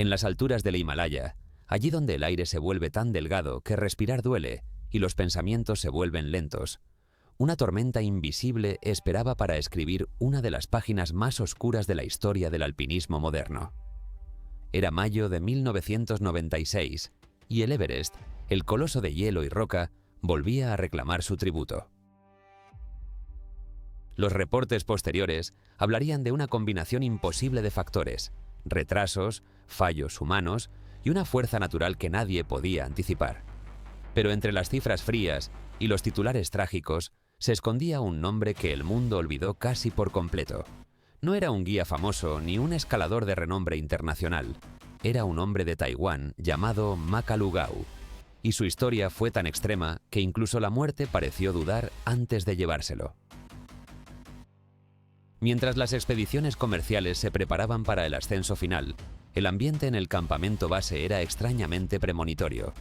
En las alturas del Himalaya, allí donde el aire se vuelve tan delgado que respirar duele y los pensamientos se vuelven lentos, una tormenta invisible esperaba para escribir una de las páginas más oscuras de la historia del alpinismo moderno. Era mayo de 1996 y el Everest, el coloso de hielo y roca, volvía a reclamar su tributo. Los reportes posteriores hablarían de una combinación imposible de factores: retrasos, fallos humanos y una fuerza natural que nadie podía anticipar. Pero entre las cifras frías y los titulares trágicos se escondía un nombre que el mundo olvidó casi por completo. No era un guía famoso ni un escalador de renombre internacional. Era un hombre de Taiwán llamado Makalu Gao, y su historia fue tan extrema que incluso la muerte pareció dudar antes de llevárselo. Mientras las expediciones comerciales se preparaban para el ascenso final, el ambiente en el campamento base era extrañamente premonitorio.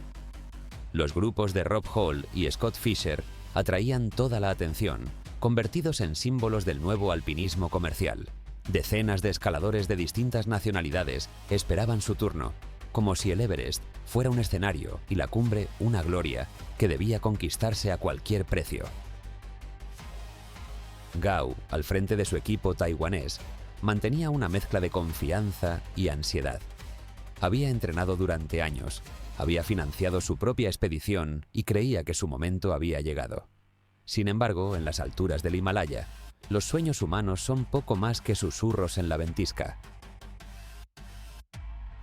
Los grupos de Rob Hall y Scott Fisher atraían toda la atención, convertidos en símbolos del nuevo alpinismo comercial. Decenas de escaladores de distintas nacionalidades esperaban su turno, como si el Everest fuera un escenario y la cumbre una gloria que debía conquistarse a cualquier precio. Gao, al frente de su equipo taiwanés, mantenía una mezcla de confianza y ansiedad. Había entrenado durante años, había financiado su propia expedición y creía que su momento había llegado. Sin embargo, en las alturas del Himalaya, los sueños humanos son poco más que susurros en la ventisca.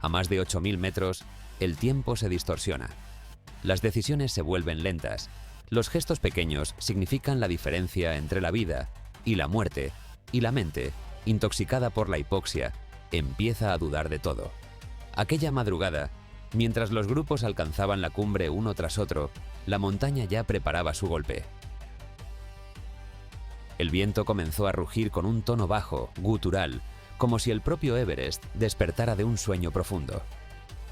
A más de 8.000 metros, el tiempo se distorsiona. Las decisiones se vuelven lentas. Los gestos pequeños significan la diferencia entre la vida y la muerte, y la mente, intoxicada por la hipoxia, empieza a dudar de todo. Aquella madrugada, mientras los grupos alcanzaban la cumbre uno tras otro, la montaña ya preparaba su golpe. El viento comenzó a rugir con un tono bajo, gutural, como si el propio Everest despertara de un sueño profundo.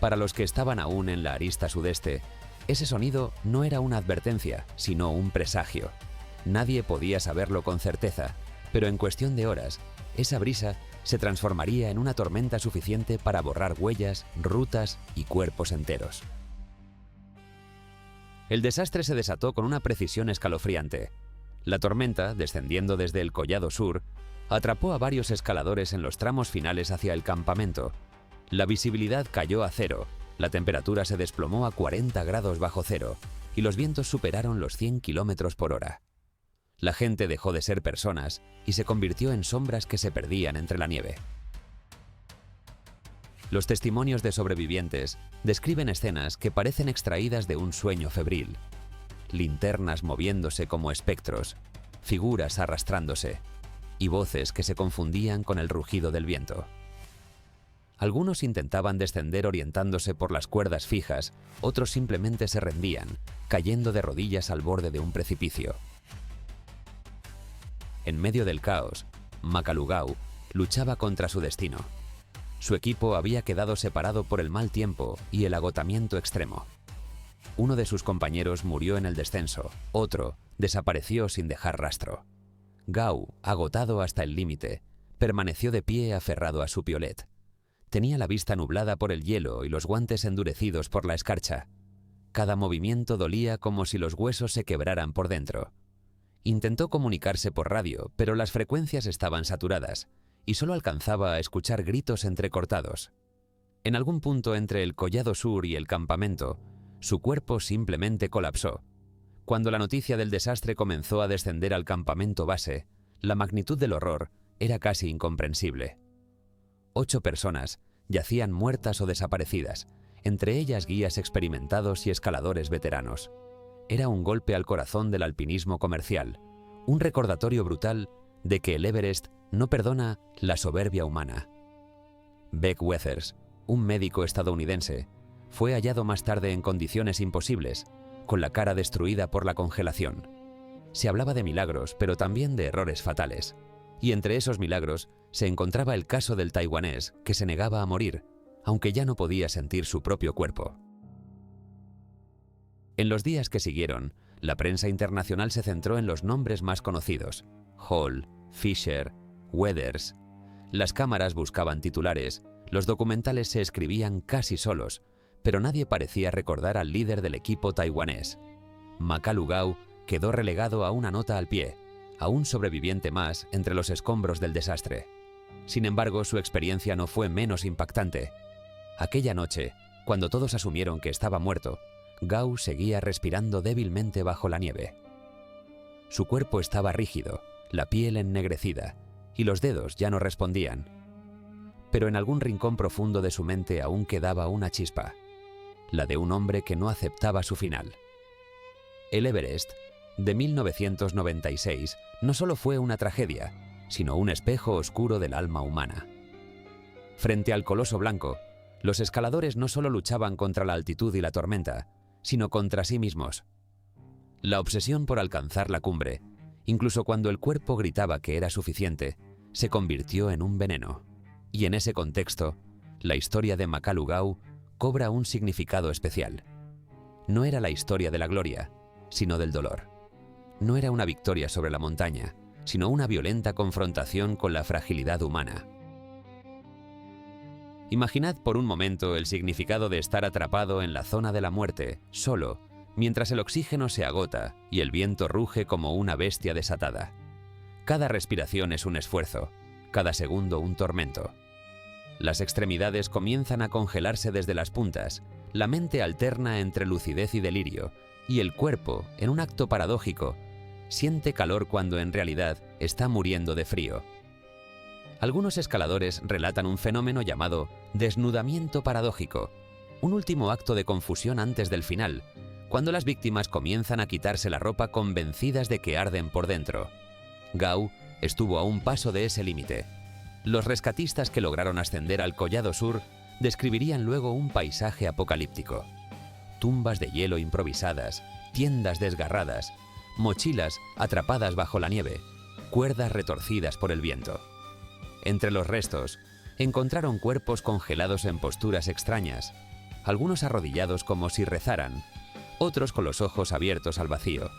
Para los que estaban aún en la arista sudeste, ese sonido no era una advertencia, sino un presagio. Nadie podía saberlo con certeza, pero en cuestión de horas, esa brisa se transformaría en una tormenta suficiente para borrar huellas, rutas y cuerpos enteros. El desastre se desató con una precisión escalofriante. La tormenta, descendiendo desde el Collado Sur, atrapó a varios escaladores en los tramos finales hacia el campamento. La visibilidad cayó a cero, la temperatura se desplomó a 40 grados bajo cero y los vientos superaron los 100 kilómetros por hora. La gente dejó de ser personas y se convirtió en sombras que se perdían entre la nieve. Los testimonios de sobrevivientes describen escenas que parecen extraídas de un sueño febril. Linternas moviéndose como espectros, figuras arrastrándose y voces que se confundían con el rugido del viento. Algunos intentaban descender orientándose por las cuerdas fijas, otros simplemente se rendían, cayendo de rodillas al borde de un precipicio. En medio del caos, Makalu Gao luchaba contra su destino. Su equipo había quedado separado por el mal tiempo y el agotamiento extremo. Uno de sus compañeros murió en el descenso, otro desapareció sin dejar rastro. Gao, agotado hasta el límite, permaneció de pie aferrado a su piolet. Tenía la vista nublada por el hielo y los guantes endurecidos por la escarcha. Cada movimiento dolía como si los huesos se quebraran por dentro. Intentó comunicarse por radio, pero las frecuencias estaban saturadas y solo alcanzaba a escuchar gritos entrecortados. En algún punto entre el Collado Sur y el campamento, su cuerpo simplemente colapsó. Cuando la noticia del desastre comenzó a descender al campamento base, la magnitud del horror era casi incomprensible. 8 personas yacían muertas o desaparecidas, entre ellas guías experimentados y escaladores veteranos. Era un golpe al corazón del alpinismo comercial, un recordatorio brutal de que el Everest no perdona la soberbia humana. Beck Weathers, un médico estadounidense, fue hallado más tarde en condiciones imposibles, con la cara destruida por la congelación. Se hablaba de milagros, pero también de errores fatales. Y entre esos milagros se encontraba el caso del taiwanés que se negaba a morir, aunque ya no podía sentir su propio cuerpo. En los días que siguieron, la prensa internacional se centró en los nombres más conocidos: Hall, Fisher, Weathers. Las cámaras buscaban titulares, Los documentales se escribían casi solos, pero nadie parecía recordar al líder del equipo taiwanés. Makalu Gao quedó relegado a una nota al pie, a un sobreviviente más entre los escombros del desastre. Sin embargo, su experiencia no fue menos impactante. Aquella noche, cuando todos asumieron que estaba muerto, Gao seguía respirando débilmente bajo la nieve. Su cuerpo estaba rígido, la piel ennegrecida, y los dedos ya no respondían. Pero en algún rincón profundo de su mente aún quedaba una chispa, la de un hombre que no aceptaba su final. El Everest de 1996 no solo fue una tragedia, sino un espejo oscuro del alma humana. Frente al coloso blanco, los escaladores no solo luchaban contra la altitud y la tormenta, sino contra sí mismos. La obsesión por alcanzar la cumbre, incluso cuando el cuerpo gritaba que era suficiente, se convirtió en un veneno. Y en ese contexto, la historia de Makalu Gao cobra un significado especial. No era la historia de la gloria, sino del dolor. No era una victoria sobre la montaña, sino una violenta confrontación con la fragilidad humana. Imaginad por un momento el significado de estar atrapado en la zona de la muerte, solo, mientras el oxígeno se agota y el viento ruge como una bestia desatada. Cada respiración es un esfuerzo, cada segundo un tormento. Las extremidades comienzan a congelarse desde las puntas, la mente alterna entre lucidez y delirio, y el cuerpo, en un acto paradójico, siente calor cuando en realidad está muriendo de frío. Algunos escaladores relatan un fenómeno llamado desnudamiento paradójico, un último acto de confusión antes del final, cuando las víctimas comienzan a quitarse la ropa convencidas de que arden por dentro. Gao estuvo a un paso de ese límite. Los rescatistas que lograron ascender al Collado Sur describirían luego un paisaje apocalíptico. Tumbas de hielo improvisadas, tiendas desgarradas, mochilas atrapadas bajo la nieve, cuerdas retorcidas por el viento. Entre los restos, encontraron cuerpos congelados en posturas extrañas, algunos arrodillados como si rezaran, otros con los ojos abiertos al vacío.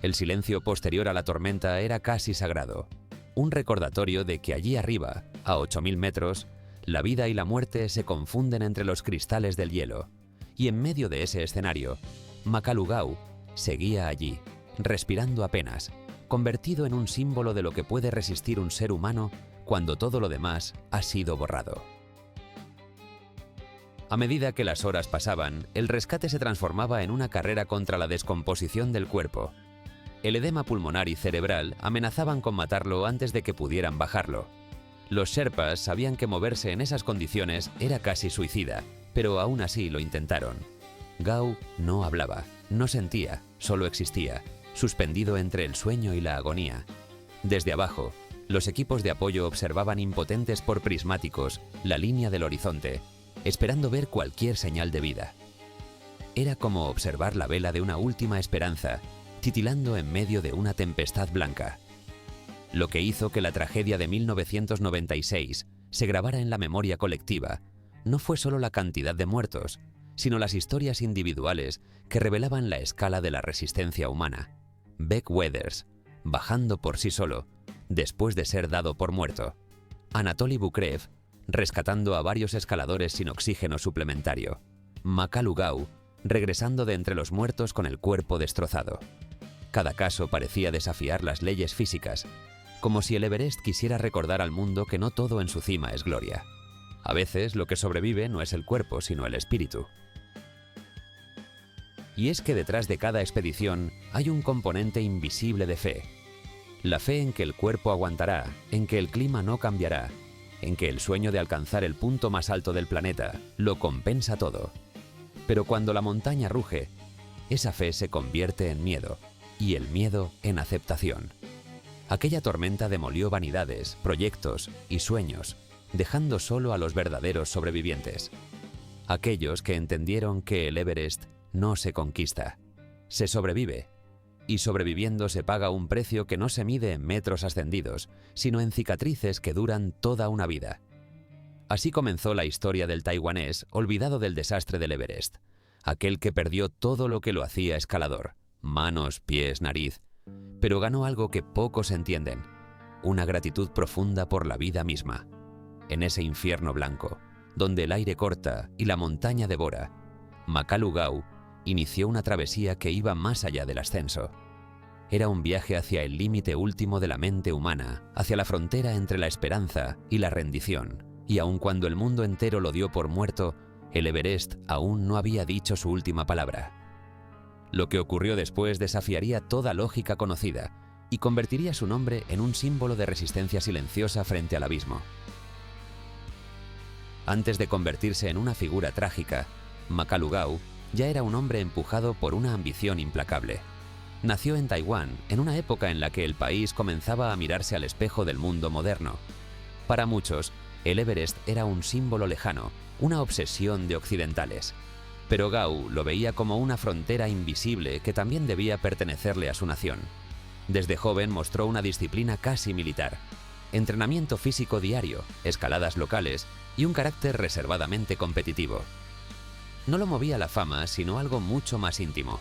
El silencio posterior a la tormenta era casi sagrado, un recordatorio de que allí arriba, a 8000 metros, la vida y la muerte se confunden entre los cristales del hielo, y en medio de ese escenario, Makalu Gao seguía allí, respirando apenas, convertido en un símbolo de lo que puede resistir un ser humano cuando todo lo demás ha sido borrado. A medida que las horas pasaban, el rescate se transformaba en una carrera contra la descomposición del cuerpo. El edema pulmonar y cerebral amenazaban con matarlo antes de que pudieran bajarlo. Los sherpas sabían que moverse en esas condiciones era casi suicida, pero aún así lo intentaron. Gao no hablaba, no sentía, solo existía, suspendido entre el sueño y la agonía. Desde abajo, los equipos de apoyo observaban impotentes por prismáticos la línea del horizonte, esperando ver cualquier señal de vida. Era como observar la vela de una última esperanza, titilando en medio de una tempestad blanca. Lo que hizo que la tragedia de 1996 se grabara en la memoria colectiva no fue solo la cantidad de muertos, sino las historias individuales que revelaban la escala de la resistencia humana. Beck Weathers, bajando por sí solo, después de ser dado por muerto. Anatoly Bukrev, rescatando a varios escaladores sin oxígeno suplementario. Makalu Gao, regresando de entre los muertos con el cuerpo destrozado. Cada caso parecía desafiar las leyes físicas, como si el Everest quisiera recordar al mundo que no todo en su cima es gloria. A veces lo que sobrevive no es el cuerpo, sino el espíritu. Y es que detrás de cada expedición hay un componente invisible de fe. La fe en que el cuerpo aguantará, en que el clima no cambiará, en que el sueño de alcanzar el punto más alto del planeta lo compensa todo. Pero cuando la montaña ruge, esa fe se convierte en miedo, y el miedo en aceptación. Aquella tormenta demolió vanidades, proyectos y sueños, dejando solo a los verdaderos sobrevivientes. Aquellos que entendieron que el Everest no se conquista, se sobrevive, y sobreviviendo se paga un precio que no se mide en metros ascendidos, sino en cicatrices que duran toda una vida. Así comenzó la historia del taiwanés olvidado del desastre del Everest, aquel que perdió todo lo que lo hacía escalador, manos, pies, nariz, pero ganó algo que pocos entienden, una gratitud profunda por la vida misma. en ese infierno blanco, donde el aire corta y la montaña devora, Makalu Gau inició una travesía que iba más allá del ascenso. Era un viaje hacia el límite último de la mente humana, hacia la frontera entre la esperanza y la rendición, y aun cuando el mundo entero lo dio por muerto, el Everest aún no había dicho su última palabra. Lo que ocurrió después desafiaría toda lógica conocida y convertiría su nombre en un símbolo de resistencia silenciosa frente al abismo. Antes de convertirse en una figura trágica, Makalu Gau ya era un hombre empujado por una ambición implacable. Nació en Taiwán, en una época en la que el país comenzaba a mirarse al espejo del mundo moderno. Para muchos, el Everest era un símbolo lejano, una obsesión de occidentales. Pero Gau lo veía como una frontera invisible que también debía pertenecerle a su nación. Desde joven mostró una disciplina casi militar: entrenamiento físico diario, escaladas locales y un carácter reservadamente competitivo. No lo movía la fama, sino algo mucho más íntimo: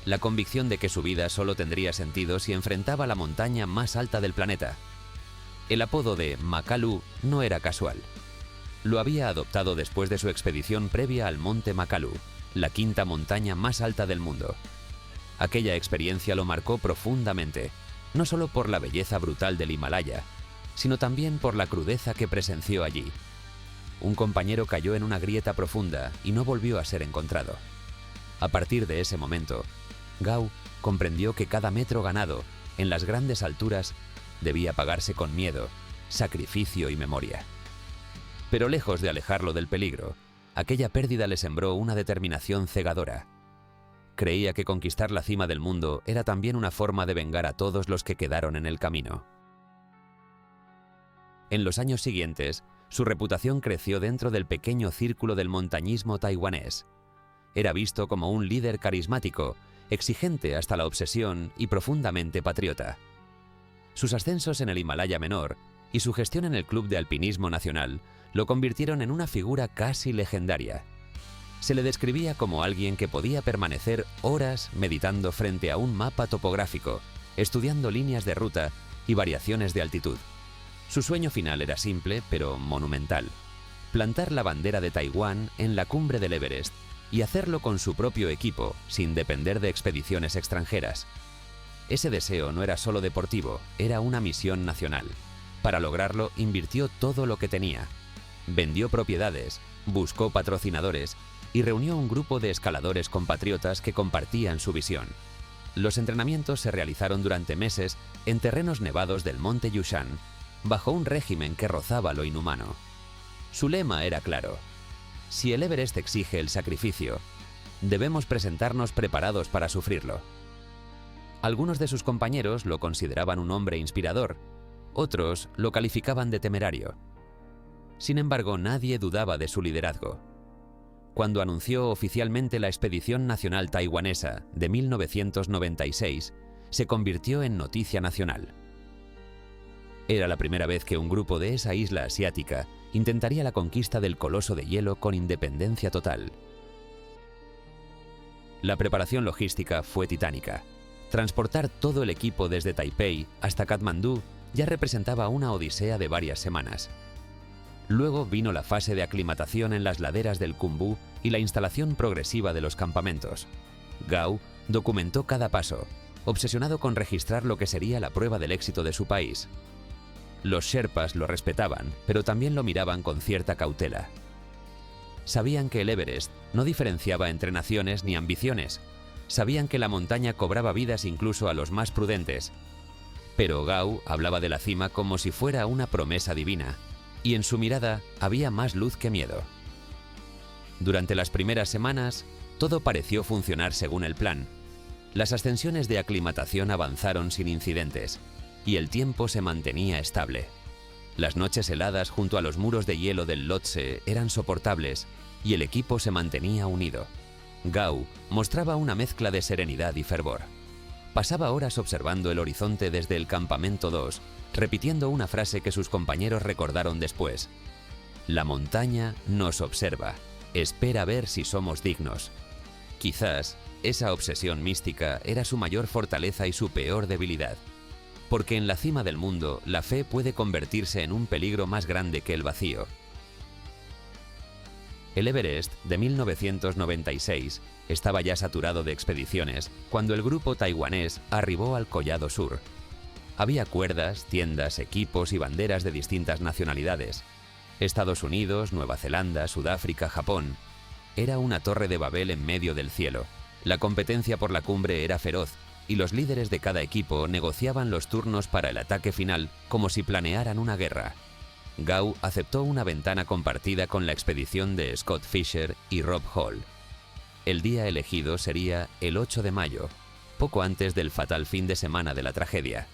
la convicción de que su vida solo tendría sentido si enfrentaba la montaña más alta del planeta. El apodo de Makalu no era casual. Lo había adoptado después de su expedición previa al monte Makalu, la quinta montaña más alta del mundo. Aquella experiencia lo marcó profundamente, no solo por la belleza brutal del Himalaya, sino también por la crudeza que presenció allí. Un compañero cayó en una grieta profunda y no volvió a ser encontrado. A partir de ese momento, Gau comprendió que cada metro ganado en las grandes alturas debía pagarse con miedo, sacrificio y memoria. Pero lejos de alejarlo del peligro, aquella pérdida le sembró una determinación cegadora. Creía que conquistar la cima del mundo era también una forma de vengar a todos los que quedaron en el camino. En los años siguientes, su reputación creció dentro del pequeño círculo del montañismo taiwanés. Era visto como un líder carismático, exigente hasta la obsesión y profundamente patriota. Sus ascensos en el Himalaya Menor y su gestión en el Club de Alpinismo Nacional lo convirtieron en una figura casi legendaria. Se le describía como alguien que podía permanecer horas meditando frente a un mapa topográfico, estudiando líneas de ruta y variaciones de altitud. Su sueño final era simple, pero monumental: plantar la bandera de Taiwán en la cumbre del Everest, y hacerlo con su propio equipo, sin depender de expediciones extranjeras. Ese deseo no era solo deportivo, era una misión nacional. Para lograrlo, invirtió todo lo que tenía. Vendió propiedades, buscó patrocinadores y reunió un grupo de escaladores compatriotas que compartían su visión. Los entrenamientos se realizaron durante meses en terrenos nevados del monte Yushan, bajo un régimen que rozaba lo inhumano. Su lema era claro: si el Everest exige el sacrificio, debemos presentarnos preparados para sufrirlo. Algunos de sus compañeros lo consideraban un hombre inspirador, otros lo calificaban de temerario. Sin embargo, nadie dudaba de su liderazgo. Cuando anunció oficialmente la Expedición Nacional Taiwanesa de 1996, se convirtió en noticia nacional. Era la primera vez que un grupo de esa isla asiática intentaría la conquista del coloso de hielo con independencia total. La preparación logística fue titánica. Transportar todo el equipo desde Taipei hasta Katmandú ya representaba una odisea de varias semanas. Luego vino la fase de aclimatación en las laderas del Khumbu y la instalación progresiva de los campamentos. Gau documentó cada paso, obsesionado con registrar lo que sería la prueba del éxito de su país. Los sherpas lo respetaban, pero también lo miraban con cierta cautela. Sabían que el Everest no diferenciaba entre naciones ni ambiciones. Sabían que la montaña cobraba vidas incluso a los más prudentes. Pero Gau hablaba de la cima como si fuera una promesa divina, y en su mirada había más luz que miedo. Durante las primeras semanas, todo pareció funcionar según el plan. Las ascensiones de aclimatación avanzaron sin incidentes, y el tiempo se mantenía estable. Las noches heladas junto a los muros de hielo del Lhotse eran soportables, y el equipo se mantenía unido. Gau mostraba una mezcla de serenidad y fervor. Pasaba horas observando el horizonte desde el campamento 2, repitiendo una frase que sus compañeros recordaron después: la montaña nos observa, espera ver si somos dignos. Quizás esa obsesión mística era su mayor fortaleza y su peor debilidad. porque en la cima del mundo la fe puede convertirse en un peligro más grande que el vacío. El Everest de 1996 estaba ya saturado de expediciones cuando el grupo taiwanés arribó al Collado Sur. Había cuerdas, tiendas, equipos y banderas de distintas nacionalidades. Estados Unidos, Nueva Zelanda, Sudáfrica, Japón. Era una torre de Babel en medio del cielo. La competencia por la cumbre era feroz y los líderes de cada equipo negociaban los turnos para el ataque final como si planearan una guerra. Gao aceptó una ventana compartida con la expedición de Scott Fisher y Rob Hall. El día elegido sería el 8 de mayo, poco antes del fatal fin de semana de la tragedia.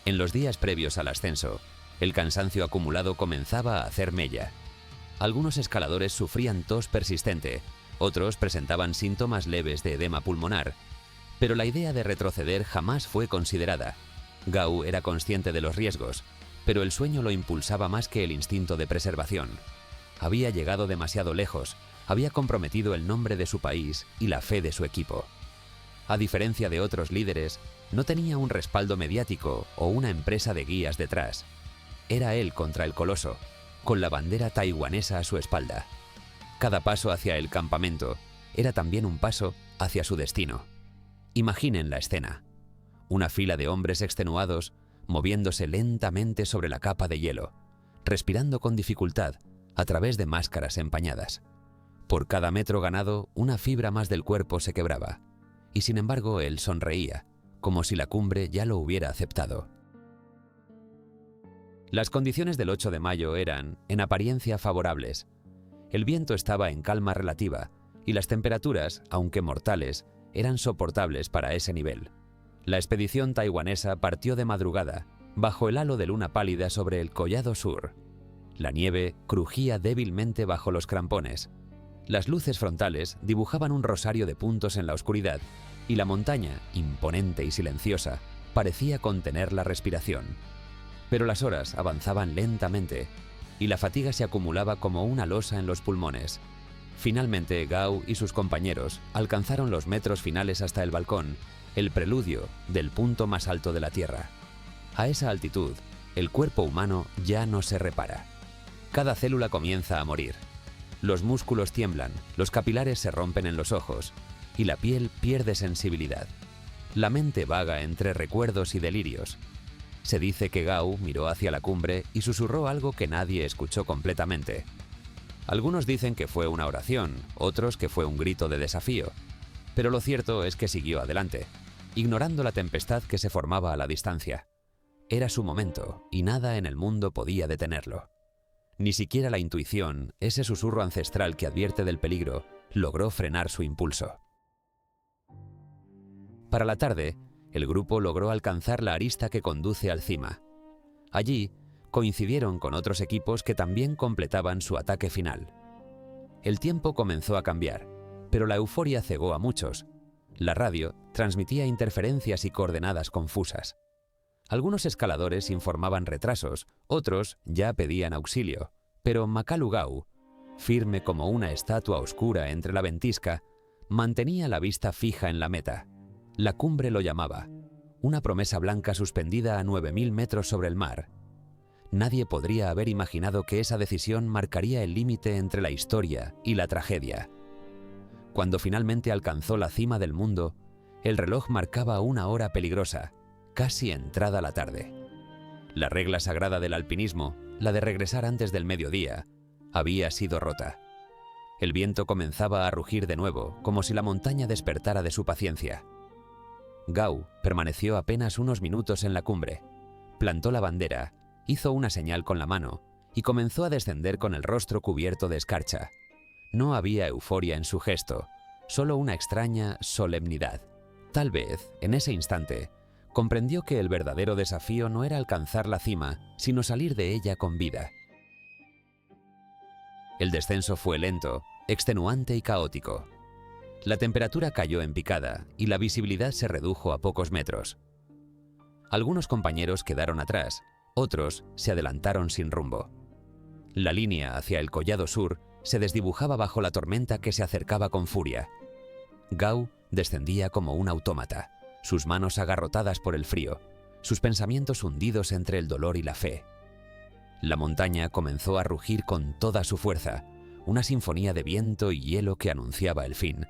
En los días previos al ascenso, el cansancio acumulado comenzaba a hacer mella. Algunos escaladores sufrían tos persistente, otros presentaban síntomas leves de edema pulmonar, pero la idea de retroceder jamás fue considerada. Gao era consciente de los riesgos, pero el sueño lo impulsaba más que el instinto de preservación. Había llegado demasiado lejos, había comprometido el nombre de su país y la fe de su equipo. A diferencia de otros líderes, no tenía un respaldo mediático o una empresa de guías detrás. Era él contra el coloso, con la bandera taiwanesa a su espalda. Cada paso hacia el campamento era también un paso hacia su destino. Imaginen la escena. Una fila de hombres extenuados moviéndose lentamente sobre la capa de hielo, respirando con dificultad a través de máscaras empañadas. Por cada metro ganado, una fibra más del cuerpo se quebraba, y sin embargo él sonreía, como si la cumbre ya lo hubiera aceptado. Las condiciones del 8 de mayo eran, en apariencia, favorables. El viento estaba en calma relativa, y las temperaturas, aunque mortales, eran soportables para ese nivel. La expedición taiwanesa partió de madrugada, bajo el halo de luna pálida sobre el Collado Sur. La nieve crujía débilmente bajo los crampones. Las luces frontales dibujaban un rosario de puntos en la oscuridad, y la montaña, imponente y silenciosa, parecía contener la respiración. Pero las horas avanzaban lentamente, y la fatiga se acumulaba como una losa en los pulmones. Finalmente, Gao y sus compañeros alcanzaron los metros finales hasta el balcón, el preludio del punto más alto de la Tierra. A esa altitud, el cuerpo humano ya no se repara. Cada célula comienza a morir. Los músculos tiemblan, los capilares se rompen en los ojos, y la piel pierde sensibilidad. La mente vaga entre recuerdos y delirios. Se dice que Gao miró hacia la cumbre y susurró algo que nadie escuchó completamente. Algunos dicen que fue una oración, otros que fue un grito de desafío, pero lo cierto es que siguió adelante, ignorando la tempestad que se formaba a la distancia. Era su momento y nada en el mundo podía detenerlo. Ni siquiera la intuición, ese susurro ancestral que advierte del peligro, logró frenar su impulso. Para la tarde, el grupo logró alcanzar la arista que conduce al cima. Allí, coincidieron con otros equipos que también completaban su ataque final. El tiempo comenzó a cambiar, pero la euforia cegó a muchos. La radio transmitía interferencias y coordenadas confusas. Algunos escaladores informaban retrasos, otros ya pedían auxilio, pero Makalu Gao, firme como una estatua oscura entre la ventisca, mantenía la vista fija en la meta. La cumbre lo llamaba, una promesa blanca suspendida a 9000 metros sobre el mar. Nadie podría haber imaginado que esa decisión marcaría el límite entre la historia y la tragedia. Cuando finalmente alcanzó la cima del mundo, el reloj marcaba una hora peligrosa, casi entrada la tarde. La regla sagrada del alpinismo, la de regresar antes del mediodía, había sido rota. El viento comenzaba a rugir de nuevo, como si la montaña despertara de su paciencia. Gao permaneció apenas unos minutos en la cumbre, plantó la bandera, hizo una señal con la mano y comenzó a descender con el rostro cubierto de escarcha. No había euforia en su gesto, solo una extraña solemnidad. Tal vez, en ese instante, comprendió que el verdadero desafío no era alcanzar la cima, sino salir de ella con vida. El descenso fue lento, extenuante y caótico. La temperatura cayó en picada y la visibilidad se redujo a pocos metros. Algunos compañeros quedaron atrás, otros se adelantaron sin rumbo. La línea hacia el Collado Sur se desdibujaba bajo la tormenta que se acercaba con furia. Gao descendía como un autómata, sus manos agarrotadas por el frío, sus pensamientos hundidos entre el dolor y la fe. La montaña comenzó a rugir con toda su fuerza, una sinfonía de viento y hielo que anunciaba el fin.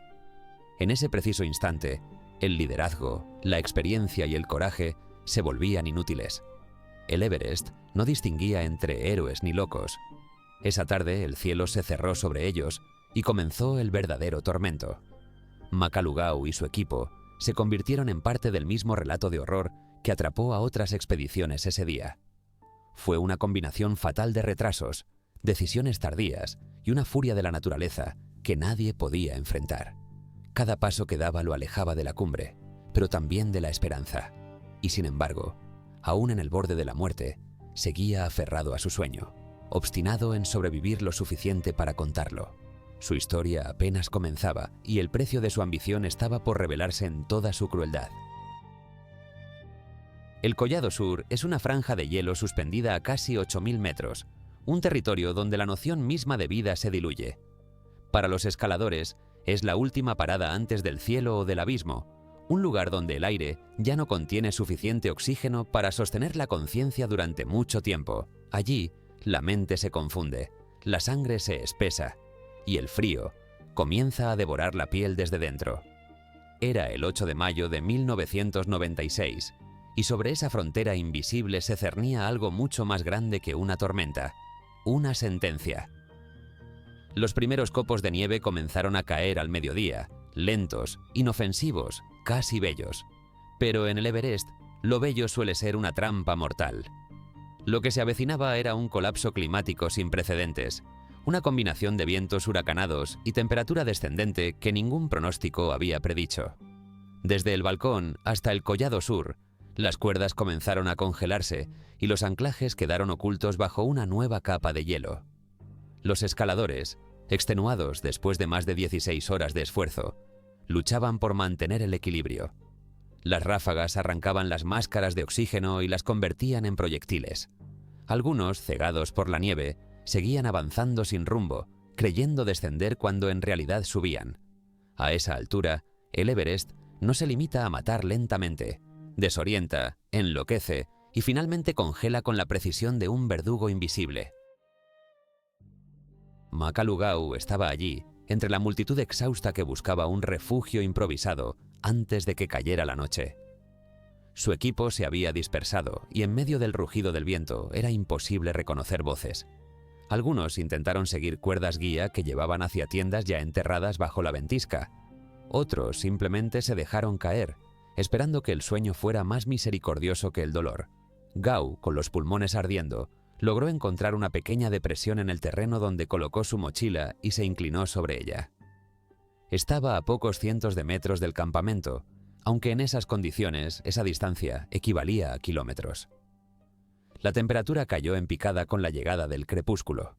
En ese preciso instante, el liderazgo, la experiencia y el coraje se volvían inútiles. El Everest no distinguía entre héroes ni locos. Esa tarde el cielo se cerró sobre ellos y comenzó el verdadero tormento. Makalu-Gao y su equipo se convirtieron en parte del mismo relato de horror que atrapó a otras expediciones ese día. Fue una combinación fatal de retrasos, decisiones tardías y una furia de la naturaleza que nadie podía enfrentar. Cada paso que daba lo alejaba de la cumbre, pero también de la esperanza. Y sin embargo, aún en el borde de la muerte, seguía aferrado a su sueño, obstinado en sobrevivir lo suficiente para contarlo. Su historia apenas comenzaba y el precio de su ambición estaba por revelarse en toda su crueldad. El Collado Sur es una franja de hielo suspendida a casi 8.000 metros, un territorio donde la noción misma de vida se diluye. Para los escaladores, es la última parada antes del cielo o del abismo, un lugar donde el aire ya no contiene suficiente oxígeno para sostener la conciencia durante mucho tiempo. Allí, la mente se confunde, la sangre se espesa y el frío comienza a devorar la piel desde dentro. Era el 8 de mayo de 1996 y sobre esa frontera invisible se cernía algo mucho más grande que una tormenta, una sentencia. Los primeros copos de nieve comenzaron a caer al mediodía, lentos, inofensivos, casi bellos. Pero en el Everest, lo bello suele ser una trampa mortal. Lo que se avecinaba era un colapso climático sin precedentes, una combinación de vientos huracanados y temperatura descendente que ningún pronóstico había predicho. Desde el balcón hasta el Collado Sur, las cuerdas comenzaron a congelarse y los anclajes quedaron ocultos bajo una nueva capa de hielo. Los escaladores, extenuados después de más de 16 horas de esfuerzo, luchaban por mantener el equilibrio. Las ráfagas arrancaban las máscaras de oxígeno y las convertían en proyectiles. Algunos, cegados por la nieve, seguían avanzando sin rumbo, creyendo descender cuando en realidad subían. A esa altura, el Everest no se limita a matar lentamente, desorienta, enloquece y finalmente congela con la precisión de un verdugo invisible. Makalu-Gao estaba allí, entre la multitud exhausta que buscaba un refugio improvisado antes de que cayera la noche. Su equipo se había dispersado y en medio del rugido del viento era imposible reconocer voces. Algunos intentaron seguir cuerdas guía que llevaban hacia tiendas ya enterradas bajo la ventisca. Otros simplemente se dejaron caer, esperando que el sueño fuera más misericordioso que el dolor. Gao, con los pulmones ardiendo, logró encontrar una pequeña depresión en el terreno donde colocó su mochila y se inclinó sobre ella. Estaba a pocos cientos de metros del campamento, aunque en esas condiciones esa distancia equivalía a kilómetros. La temperatura cayó en picada con la llegada del crepúsculo.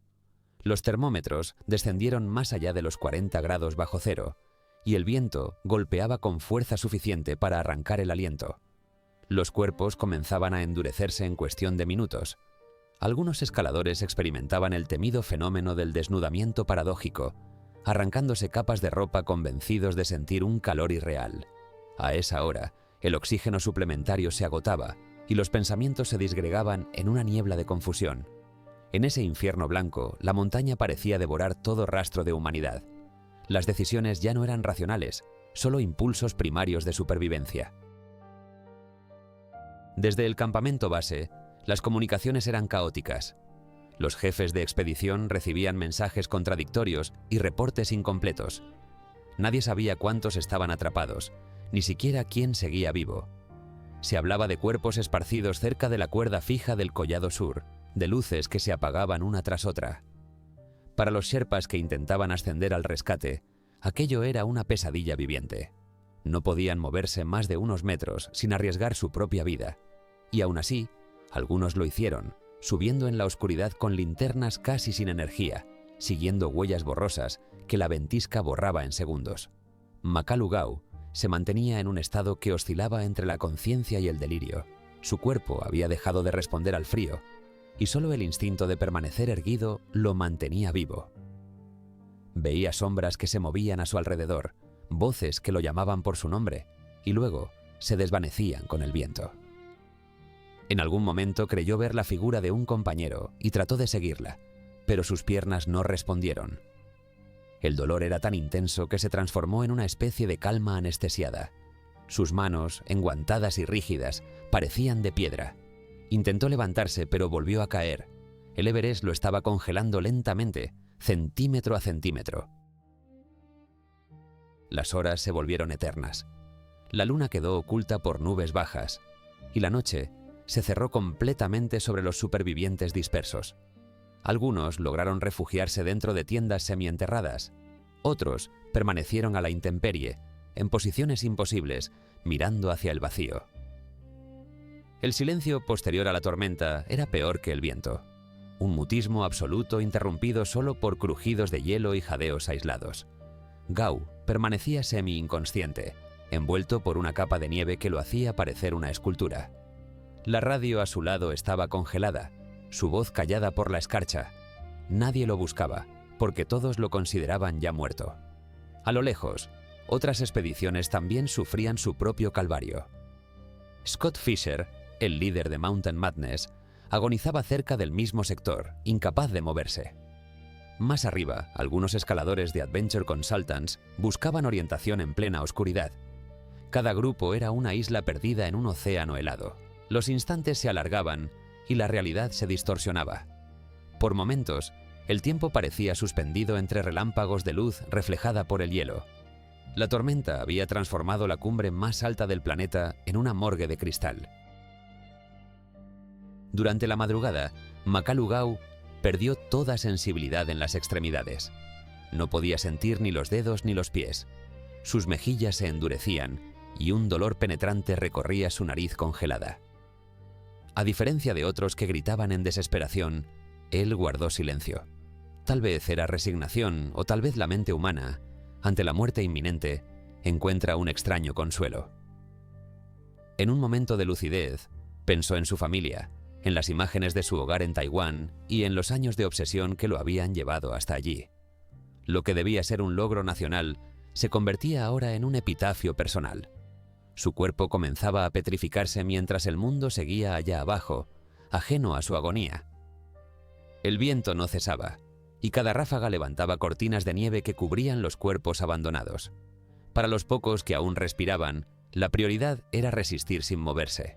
Los termómetros descendieron más allá de los 40 grados bajo cero, y el viento golpeaba con fuerza suficiente para arrancar el aliento. Los cuerpos comenzaban a endurecerse en cuestión de minutos. Algunos escaladores experimentaban el temido fenómeno del desnudamiento paradójico, arrancándose capas de ropa convencidos de sentir un calor irreal. A esa hora, el oxígeno suplementario se agotaba y los pensamientos se disgregaban en una niebla de confusión. En ese infierno blanco, la montaña parecía devorar todo rastro de humanidad. Las decisiones ya no eran racionales, solo impulsos primarios de supervivencia. Desde el campamento base, las comunicaciones eran caóticas. Los jefes de expedición recibían mensajes contradictorios y reportes incompletos. Nadie sabía cuántos estaban atrapados, ni siquiera quién seguía vivo. Se hablaba de cuerpos esparcidos cerca de la cuerda fija del Collado Sur, de luces que se apagaban una tras otra. Para los sherpas que intentaban ascender al rescate, aquello era una pesadilla viviente. No podían moverse más de unos metros sin arriesgar su propia vida. Y aún así, algunos lo hicieron, subiendo en la oscuridad con linternas casi sin energía, siguiendo huellas borrosas que la ventisca borraba en segundos. Makalu-Gao se mantenía en un estado que oscilaba entre la conciencia y el delirio. Su cuerpo había dejado de responder al frío, y solo el instinto de permanecer erguido lo mantenía vivo. Veía sombras que se movían a su alrededor, voces que lo llamaban por su nombre, y luego se desvanecían con el viento. En algún momento creyó ver la figura de un compañero y trató de seguirla, pero sus piernas no respondieron. El dolor era tan intenso que se transformó en una especie de calma anestesiada. Sus manos, enguantadas y rígidas, parecían de piedra. Intentó levantarse, pero volvió a caer. El Everest lo estaba congelando lentamente, centímetro a centímetro. Las horas se volvieron eternas. La luna quedó oculta por nubes bajas, y la noche se cerró completamente sobre los supervivientes dispersos. Algunos lograron refugiarse dentro de tiendas semienterradas. Otros permanecieron a la intemperie, en posiciones imposibles, mirando hacia el vacío. El silencio posterior a la tormenta era peor que el viento. Un mutismo absoluto interrumpido solo por crujidos de hielo y jadeos aislados. Gau permanecía semi-inconsciente, envuelto por una capa de nieve que lo hacía parecer una escultura. La radio a su lado estaba congelada, su voz callada por la escarcha. Nadie lo buscaba, porque todos lo consideraban ya muerto. A lo lejos, otras expediciones también sufrían su propio calvario. Scott Fisher, el líder de Mountain Madness, agonizaba cerca del mismo sector, incapaz de moverse. Más arriba, algunos escaladores de Adventure Consultants buscaban orientación en plena oscuridad. Cada grupo era una isla perdida en un océano helado. Los instantes se alargaban y la realidad se distorsionaba. Por momentos, el tiempo parecía suspendido entre relámpagos de luz reflejada por el hielo. La tormenta había transformado la cumbre más alta del planeta en una morgue de cristal. Durante la madrugada, Makalu Gau perdió toda sensibilidad en las extremidades. No podía sentir ni los dedos ni los pies. Sus mejillas se endurecían y un dolor penetrante recorría su nariz congelada. A diferencia de otros que gritaban en desesperación, él guardó silencio. Tal vez era resignación o tal vez la mente humana, ante la muerte inminente, encuentra un extraño consuelo. En un momento de lucidez, pensó en su familia, en las imágenes de su hogar en Taiwán y en los años de obsesión que lo habían llevado hasta allí. Lo que debía ser un logro nacional se convertía ahora en un epitafio personal. Su cuerpo comenzaba a petrificarse mientras el mundo seguía allá abajo, ajeno a su agonía. El viento no cesaba, y cada ráfaga levantaba cortinas de nieve que cubrían los cuerpos abandonados. Para los pocos que aún respiraban, la prioridad era resistir sin moverse.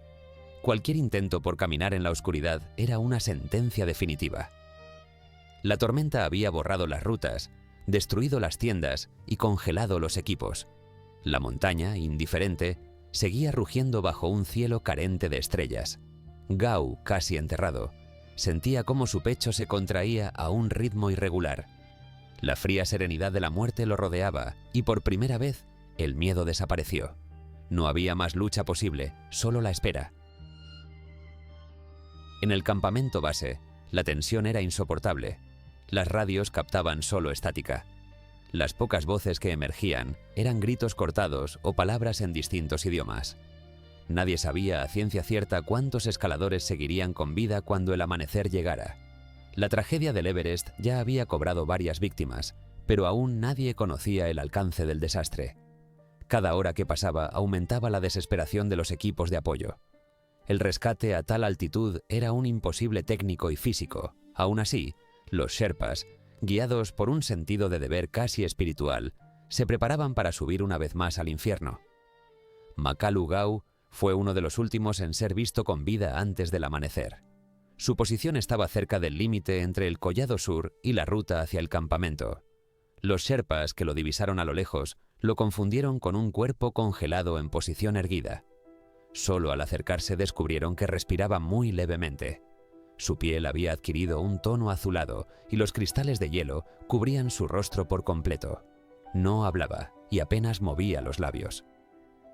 Cualquier intento por caminar en la oscuridad era una sentencia definitiva. La tormenta había borrado las rutas, destruido las tiendas y congelado los equipos. La montaña, indiferente, seguía rugiendo bajo un cielo carente de estrellas. Gau, casi enterrado, sentía cómo su pecho se contraía a un ritmo irregular. La fría serenidad de la muerte lo rodeaba y por primera vez el miedo desapareció. No había más lucha posible, solo la espera. En el campamento base, la tensión era insoportable. Las radios captaban solo estática. Las pocas voces que emergían eran gritos cortados o palabras en distintos idiomas. Nadie sabía a ciencia cierta cuántos escaladores seguirían con vida cuando el amanecer llegara. La tragedia del Everest ya había cobrado varias víctimas, pero aún nadie conocía el alcance del desastre. Cada hora que pasaba aumentaba la desesperación de los equipos de apoyo. El rescate a tal altitud era un imposible técnico y físico. Aún así, los Sherpas, guiados por un sentido de deber casi espiritual, se preparaban para subir una vez más al infierno. Makalu Gau fue uno de los últimos en ser visto con vida antes del amanecer. Su posición estaba cerca del límite entre el collado sur y la ruta hacia el campamento. Los Sherpas que lo divisaron a lo lejos lo confundieron con un cuerpo congelado en posición erguida. Solo al acercarse descubrieron que respiraba muy levemente. Su piel había adquirido un tono azulado y los cristales de hielo cubrían su rostro por completo. No hablaba y apenas movía los labios.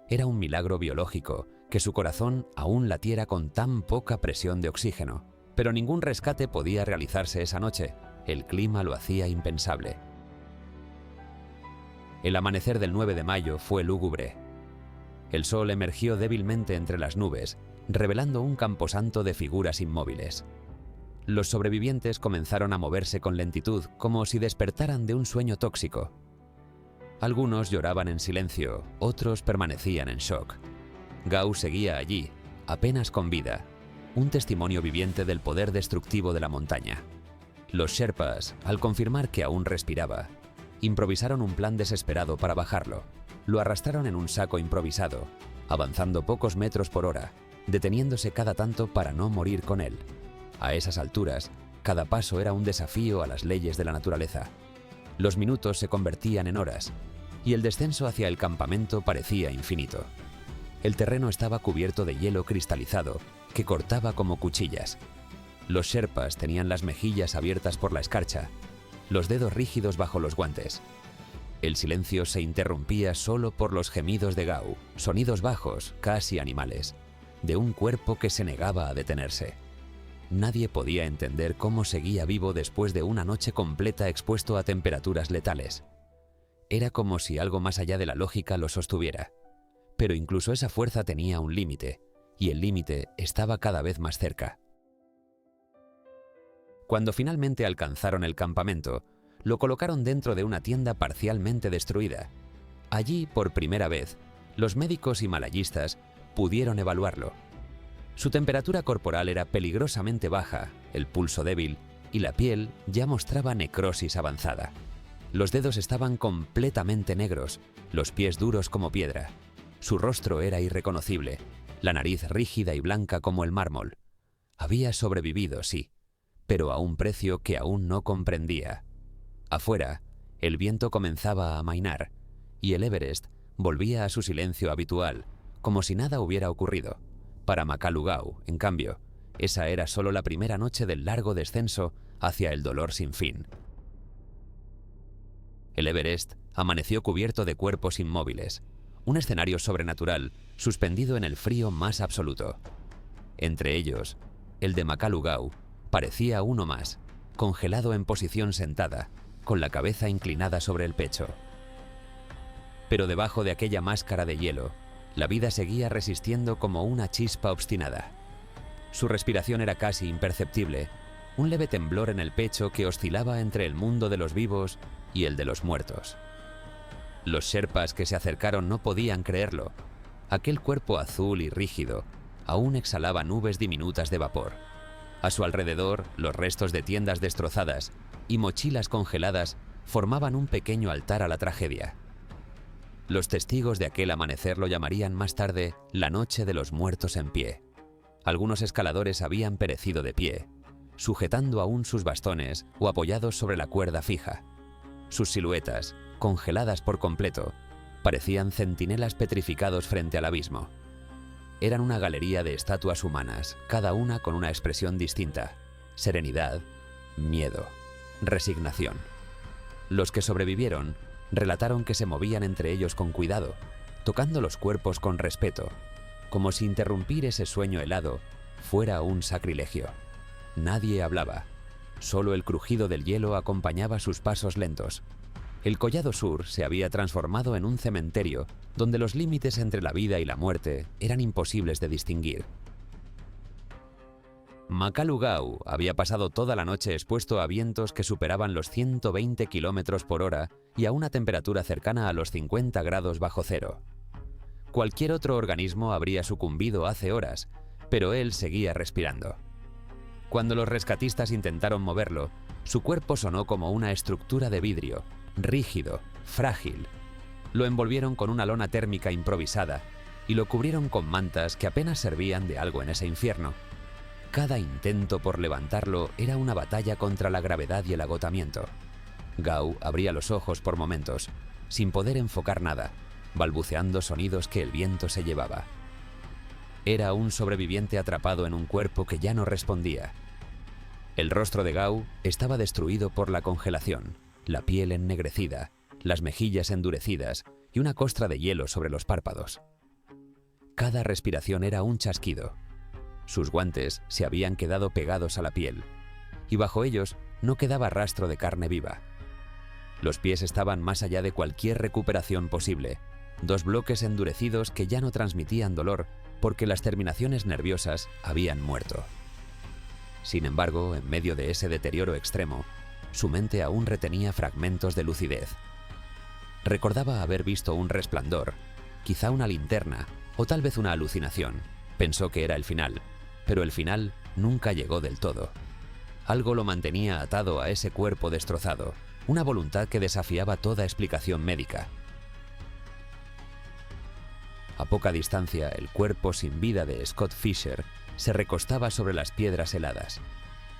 Era un milagro biológico que su corazón aún latiera con tan poca presión de oxígeno, pero ningún rescate podía realizarse esa noche. El clima lo hacía impensable. El amanecer del 9 de mayo fue lúgubre. El sol emergió débilmente entre las nubes, revelando un camposanto de figuras inmóviles. Los sobrevivientes comenzaron a moverse con lentitud, como si despertaran de un sueño tóxico. Algunos lloraban en silencio, otros permanecían en shock. Gau seguía allí, apenas con vida, un testimonio viviente del poder destructivo de la montaña. Los Sherpas, al confirmar que aún respiraba, improvisaron un plan desesperado para bajarlo. Lo arrastraron en un saco improvisado, avanzando pocos metros por hora, deteniéndose cada tanto para no morir con él. A esas alturas, cada paso era un desafío a las leyes de la naturaleza. Los minutos se convertían en horas, y el descenso hacia el campamento parecía infinito. El terreno estaba cubierto de hielo cristalizado que cortaba como cuchillas. Los Sherpas tenían las mejillas abiertas por la escarcha, los dedos rígidos bajo los guantes. El silencio se interrumpía solo por los gemidos de Gao, sonidos bajos, casi animales, de un cuerpo que se negaba a detenerse. Nadie podía entender cómo seguía vivo después de una noche completa expuesto a temperaturas letales. Era como si algo más allá de la lógica lo sostuviera. Pero incluso esa fuerza tenía un límite, y el límite estaba cada vez más cerca. Cuando finalmente alcanzaron el campamento, lo colocaron dentro de una tienda parcialmente destruida. Allí, por primera vez, los médicos himalayistas pudieron evaluarlo. Su temperatura corporal era peligrosamente baja, el pulso débil, y la piel ya mostraba necrosis avanzada. Los dedos estaban completamente negros, los pies duros como piedra. Su rostro era irreconocible, la nariz rígida y blanca como el mármol. Había sobrevivido, sí, pero a un precio que aún no comprendía. Afuera, el viento comenzaba a amainar, y el Everest volvía a su silencio habitual, como si nada hubiera ocurrido. Para Makalu Gao, en cambio, esa era solo la primera noche del largo descenso hacia el dolor sin fin. El Everest amaneció cubierto de cuerpos inmóviles, un escenario sobrenatural suspendido en el frío más absoluto. Entre ellos, el de Makalu Gao parecía uno más, congelado en posición sentada, con la cabeza inclinada sobre el pecho. Pero debajo de aquella máscara de hielo, la vida seguía resistiendo como una chispa obstinada. Su respiración era casi imperceptible, un leve temblor en el pecho que oscilaba entre el mundo de los vivos y el de los muertos. Los Sherpas que se acercaron no podían creerlo. Aquel cuerpo azul y rígido aún exhalaba nubes diminutas de vapor. A su alrededor, los restos de tiendas destrozadas y mochilas congeladas formaban un pequeño altar a la tragedia. Los testigos de aquel amanecer lo llamarían más tarde la noche de los muertos en pie. Algunos escaladores habían perecido de pie, sujetando aún sus bastones o apoyados sobre la cuerda fija. Sus siluetas, congeladas por completo, parecían centinelas petrificados frente al abismo. Eran una galería de estatuas humanas, cada una con una expresión distinta: serenidad, miedo, resignación. Los que sobrevivieron relataron que se movían entre ellos con cuidado, tocando los cuerpos con respeto, como si interrumpir ese sueño helado fuera un sacrilegio. Nadie hablaba, solo el crujido del hielo acompañaba sus pasos lentos. El Collado Sur se había transformado en un cementerio donde los límites entre la vida y la muerte eran imposibles de distinguir. Makalu Gao había pasado toda la noche expuesto a vientos que superaban los 120 km por hora y a una temperatura cercana a los 50 grados bajo cero. Cualquier otro organismo habría sucumbido hace horas, pero él seguía respirando. Cuando los rescatistas intentaron moverlo, su cuerpo sonó como una estructura de vidrio, rígido, frágil. Lo envolvieron con una lona térmica improvisada y lo cubrieron con mantas que apenas servían de algo en ese infierno. Cada intento por levantarlo era una batalla contra la gravedad y el agotamiento. Gao abría los ojos por momentos, sin poder enfocar nada, balbuceando sonidos que el viento se llevaba. Era un sobreviviente atrapado en un cuerpo que ya no respondía. El rostro de Gao estaba destruido por la congelación, la piel ennegrecida, las mejillas endurecidas y una costra de hielo sobre los párpados. Cada respiración era un chasquido. Sus guantes se habían quedado pegados a la piel, y bajo ellos no quedaba rastro de carne viva. Los pies estaban más allá de cualquier recuperación posible, dos bloques endurecidos que ya no transmitían dolor porque las terminaciones nerviosas habían muerto. Sin embargo, en medio de ese deterioro extremo, su mente aún retenía fragmentos de lucidez. Recordaba haber visto un resplandor, quizá una linterna o tal vez una alucinación. Pensó que era el final, pero el final nunca llegó del todo. Algo lo mantenía atado a ese cuerpo destrozado, una voluntad que desafiaba toda explicación médica. A poca distancia, el cuerpo sin vida de Scott Fisher se recostaba sobre las piedras heladas.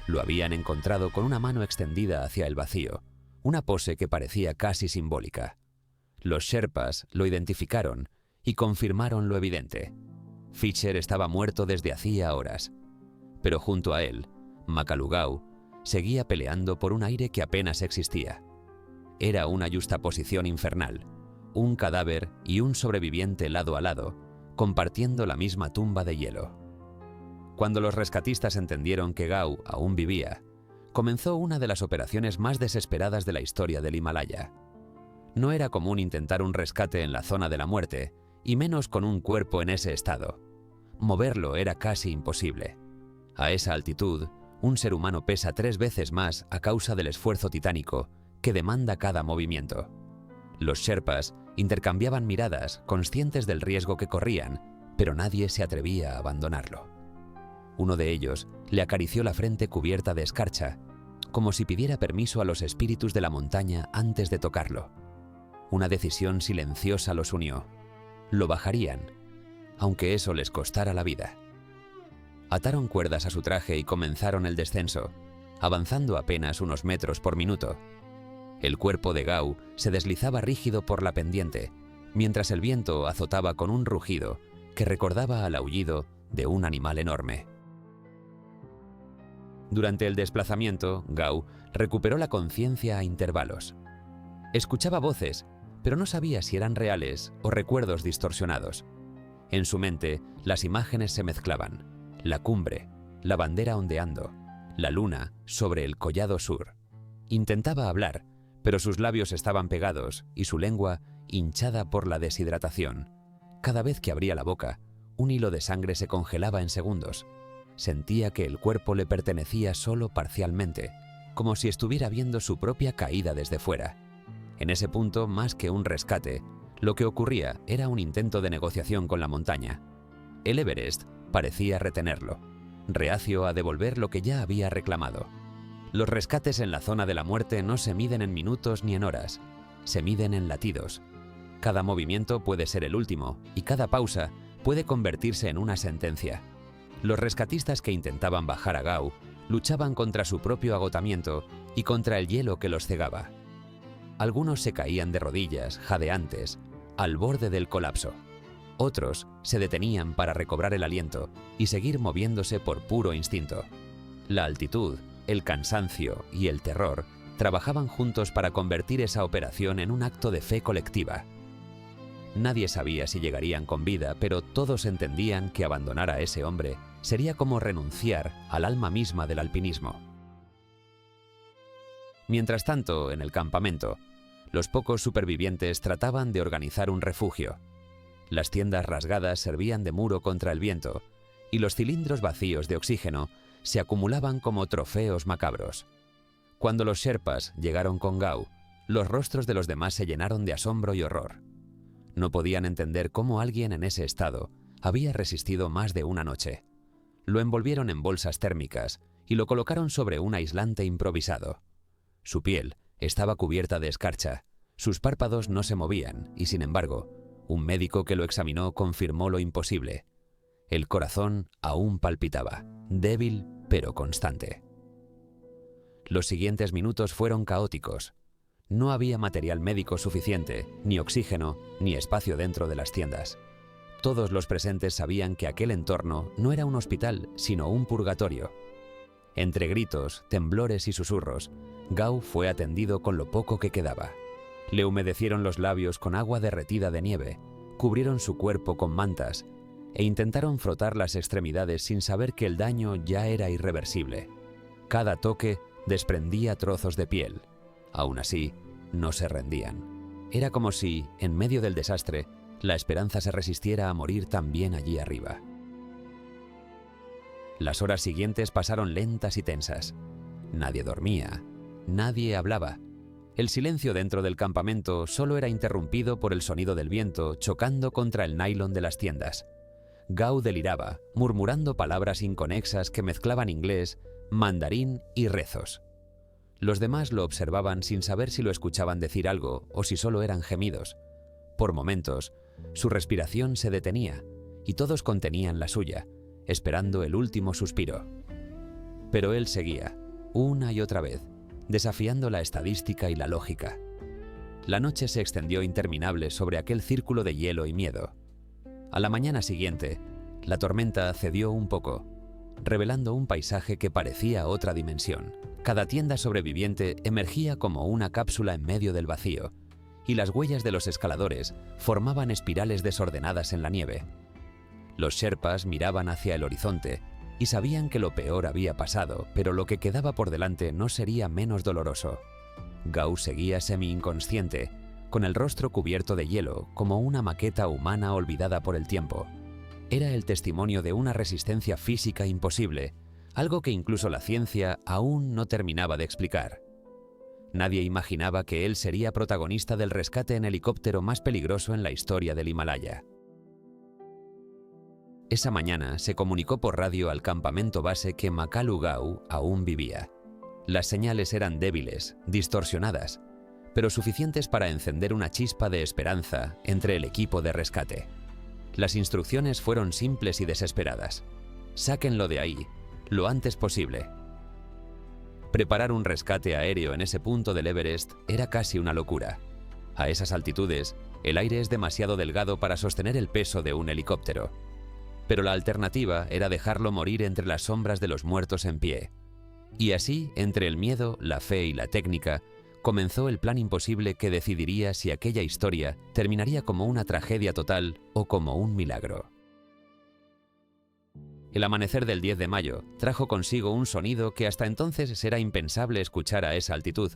Lo habían encontrado con una mano extendida hacia el vacío, una pose que parecía casi simbólica. Los Sherpas lo identificaron y confirmaron lo evidente. Fisher estaba muerto desde hacía horas, pero junto a él, Makalugau seguía peleando por un aire que apenas existía. Era una yuxtaposición infernal, un cadáver y un sobreviviente lado a lado, compartiendo la misma tumba de hielo. Cuando los rescatistas entendieron que Gau aún vivía, comenzó una de las operaciones más desesperadas de la historia del Himalaya. No era común intentar un rescate en la zona de la muerte, y menos con un cuerpo en ese estado. Moverlo era casi imposible. A esa altitud, un ser humano pesa 3 veces más a causa del esfuerzo titánico que demanda cada movimiento. Los Sherpas intercambiaban miradas, conscientes del riesgo que corrían, pero nadie se atrevía a abandonarlo. Uno de ellos le acarició la frente cubierta de escarcha, como si pidiera permiso a los espíritus de la montaña antes de tocarlo. Una decisión silenciosa los unió. Lo bajarían, aunque eso les costara la vida. Ataron cuerdas a su traje y comenzaron el descenso, avanzando apenas unos metros por minuto. El cuerpo de Gau se deslizaba rígido por la pendiente, mientras el viento azotaba con un rugido que recordaba al aullido de un animal enorme. Durante el desplazamiento, Gau recuperó la conciencia a intervalos. Escuchaba voces, pero no sabía si eran reales o recuerdos distorsionados. En su mente, las imágenes se mezclaban. La cumbre, la bandera ondeando, la luna sobre el collado sur. Intentaba hablar, pero sus labios estaban pegados y su lengua hinchada por la deshidratación. Cada vez que abría la boca, un hilo de sangre se congelaba en segundos. Sentía que el cuerpo le pertenecía solo parcialmente, como si estuviera viendo su propia caída desde fuera. En ese punto, más que un rescate, lo que ocurría era un intento de negociación con la montaña. El Everest parecía retenerlo, reacio a devolver lo que ya había reclamado. Los rescates en la zona de la muerte no se miden en minutos ni en horas, se miden en latidos. Cada movimiento puede ser el último y cada pausa puede convertirse en una sentencia. Los rescatistas que intentaban bajar a Gau luchaban contra su propio agotamiento y contra el hielo que los cegaba. Algunos se caían de rodillas, jadeantes, al borde del colapso. Otros se detenían para recobrar el aliento y seguir moviéndose por puro instinto. La altitud, el cansancio y el terror trabajaban juntos para convertir esa operación en un acto de fe colectiva. Nadie sabía si llegarían con vida, pero todos entendían que abandonar a ese hombre sería como renunciar al alma misma del alpinismo. Mientras tanto, en el campamento, los pocos supervivientes trataban de organizar un refugio. Las tiendas rasgadas servían de muro contra el viento, y los cilindros vacíos de oxígeno se acumulaban como trofeos macabros. Cuando los Sherpas llegaron con Gau, los rostros de los demás se llenaron de asombro y horror. No podían entender cómo alguien en ese estado había resistido más de una noche. Lo envolvieron en bolsas térmicas y lo colocaron sobre un aislante improvisado. Su piel estaba cubierta de escarcha, sus párpados no se movían y, sin embargo, un médico que lo examinó confirmó lo imposible. El corazón aún palpitaba, débil pero constante. Los siguientes minutos fueron caóticos. No había material médico suficiente, ni oxígeno, ni espacio dentro de las tiendas. Todos los presentes sabían que aquel entorno no era un hospital, sino un purgatorio. Entre gritos, temblores y susurros, Gau fue atendido con lo poco que quedaba. Le humedecieron los labios con agua derretida de nieve, cubrieron su cuerpo con mantas e intentaron frotar las extremidades sin saber que el daño ya era irreversible. Cada toque desprendía trozos de piel. Aún así, no se rendían. Era como si, en medio del desastre, la esperanza se resistiera a morir también allí arriba. Las horas siguientes pasaron lentas y tensas. Nadie dormía, nadie hablaba. El silencio dentro del campamento solo era interrumpido por el sonido del viento chocando contra el nylon de las tiendas. Gao deliraba, murmurando palabras inconexas que mezclaban inglés, mandarín y rezos. Los demás lo observaban sin saber si lo escuchaban decir algo o si solo eran gemidos. Por momentos, su respiración se detenía y todos contenían la suya, esperando el último suspiro. Pero él seguía, una y otra vez, desafiando la estadística y la lógica. La noche se extendió interminable sobre aquel círculo de hielo y miedo. A la mañana siguiente, la tormenta cedió un poco, revelando un paisaje que parecía otra dimensión. Cada tienda sobreviviente emergía como una cápsula en medio del vacío, y las huellas de los escaladores formaban espirales desordenadas en la nieve. Los sherpas miraban hacia el horizonte y sabían que lo peor había pasado, pero lo que quedaba por delante no sería menos doloroso. Gao seguía semi-inconsciente, con el rostro cubierto de hielo, como una maqueta humana olvidada por el tiempo. Era el testimonio de una resistencia física imposible, algo que incluso la ciencia aún no terminaba de explicar. Nadie imaginaba que él sería protagonista del rescate en helicóptero más peligroso en la historia del Himalaya. Esa mañana se comunicó por radio al campamento base que Makalu Gao aún vivía. Las señales eran débiles, distorsionadas, pero suficientes para encender una chispa de esperanza entre el equipo de rescate. Las instrucciones fueron simples y desesperadas. Sáquenlo de ahí, lo antes posible. Preparar un rescate aéreo en ese punto del Everest era casi una locura. A esas altitudes, el aire es demasiado delgado para sostener el peso de un helicóptero. Pero la alternativa era dejarlo morir entre las sombras de los muertos en pie. Y así, entre el miedo, la fe y la técnica, comenzó el plan imposible que decidiría si aquella historia terminaría como una tragedia total o como un milagro. El amanecer del 10 de mayo trajo consigo un sonido que hasta entonces era impensable escuchar a esa altitud: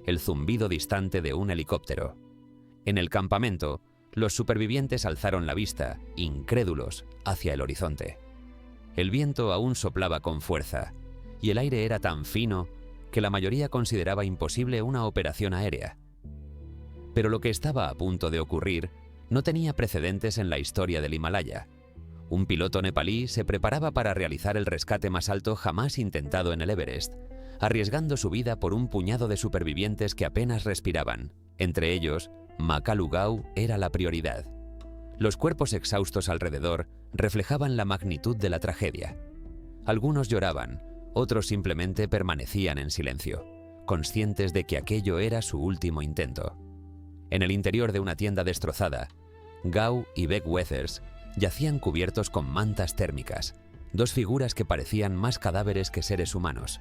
el zumbido distante de un helicóptero. En el campamento, los supervivientes alzaron la vista, incrédulos, hacia el horizonte. El viento aún soplaba con fuerza, y el aire era tan fino que la mayoría consideraba imposible una operación aérea. Pero lo que estaba a punto de ocurrir no tenía precedentes en la historia del Himalaya. Un piloto nepalí se preparaba para realizar el rescate más alto jamás intentado en el Everest, arriesgando su vida por un puñado de supervivientes que apenas respiraban. Entre ellos, Makalu Gao era la prioridad. Los cuerpos exhaustos alrededor reflejaban la magnitud de la tragedia. Algunos lloraban, otros simplemente permanecían en silencio, conscientes de que aquello era su último intento. En el interior de una tienda destrozada, Gao y Beck Weathers yacían cubiertos con mantas térmicas, dos figuras que parecían más cadáveres que seres humanos.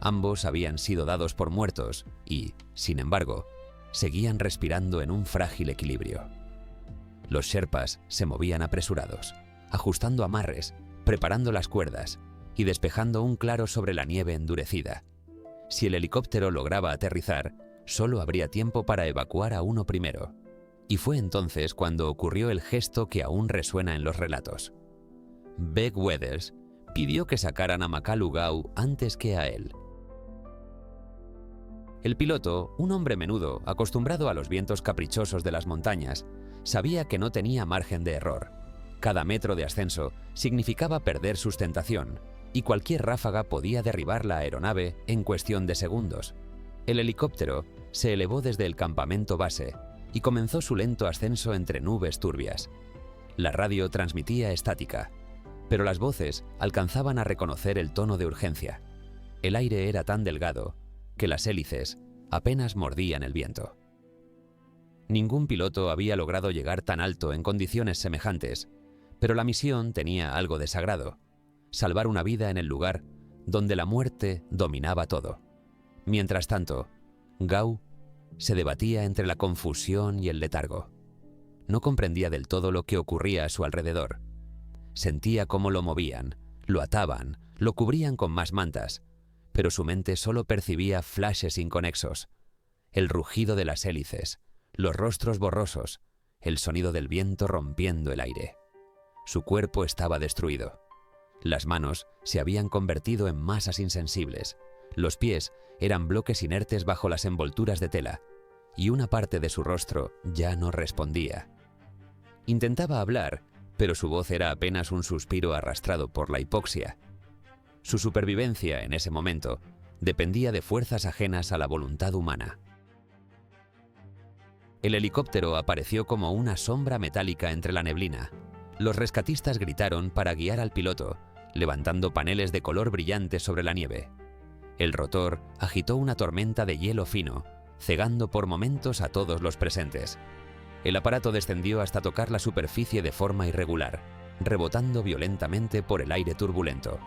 Ambos habían sido dados por muertos y, sin embargo, seguían respirando en un frágil equilibrio. Los sherpas se movían apresurados, ajustando amarres, preparando las cuerdas y despejando un claro sobre la nieve endurecida. Si el helicóptero lograba aterrizar, solo habría tiempo para evacuar a uno primero. Y fue entonces cuando ocurrió el gesto que aún resuena en los relatos. Beck Weathers pidió que sacaran a Makalu Gao antes que a él. El piloto, un hombre menudo, acostumbrado a los vientos caprichosos de las montañas, sabía que no tenía margen de error. Cada metro de ascenso significaba perder sustentación, y cualquier ráfaga podía derribar la aeronave en cuestión de segundos. El helicóptero se elevó desde el campamento base y comenzó su lento ascenso entre nubes turbias. La radio transmitía estática, pero las voces alcanzaban a reconocer el tono de urgencia. El aire era tan delgado que las hélices apenas mordían el viento. Ningún piloto había logrado llegar tan alto en condiciones semejantes, pero la misión tenía algo de sagrado: salvar una vida en el lugar donde la muerte dominaba todo. Mientras tanto, Gao se debatía entre la confusión y el letargo. No comprendía del todo lo que ocurría a su alrededor. Sentía cómo lo movían, lo ataban, lo cubrían con más mantas, pero su mente solo percibía flashes inconexos: el rugido de las hélices, los rostros borrosos, el sonido del viento rompiendo el aire. Su cuerpo estaba destruido. Las manos se habían convertido en masas insensibles, los pies eran bloques inertes bajo las envolturas de tela, y una parte de su rostro ya no respondía. Intentaba hablar, pero su voz era apenas un suspiro arrastrado por la hipoxia. Su supervivencia en ese momento dependía de fuerzas ajenas a la voluntad humana. El helicóptero apareció como una sombra metálica entre la neblina. Los rescatistas gritaron para guiar al piloto, levantando paneles de color brillante sobre la nieve. El rotor agitó una tormenta de hielo fino, cegando por momentos a todos los presentes. El aparato descendió hasta tocar la superficie de forma irregular, rebotando violentamente por el aire turbulento.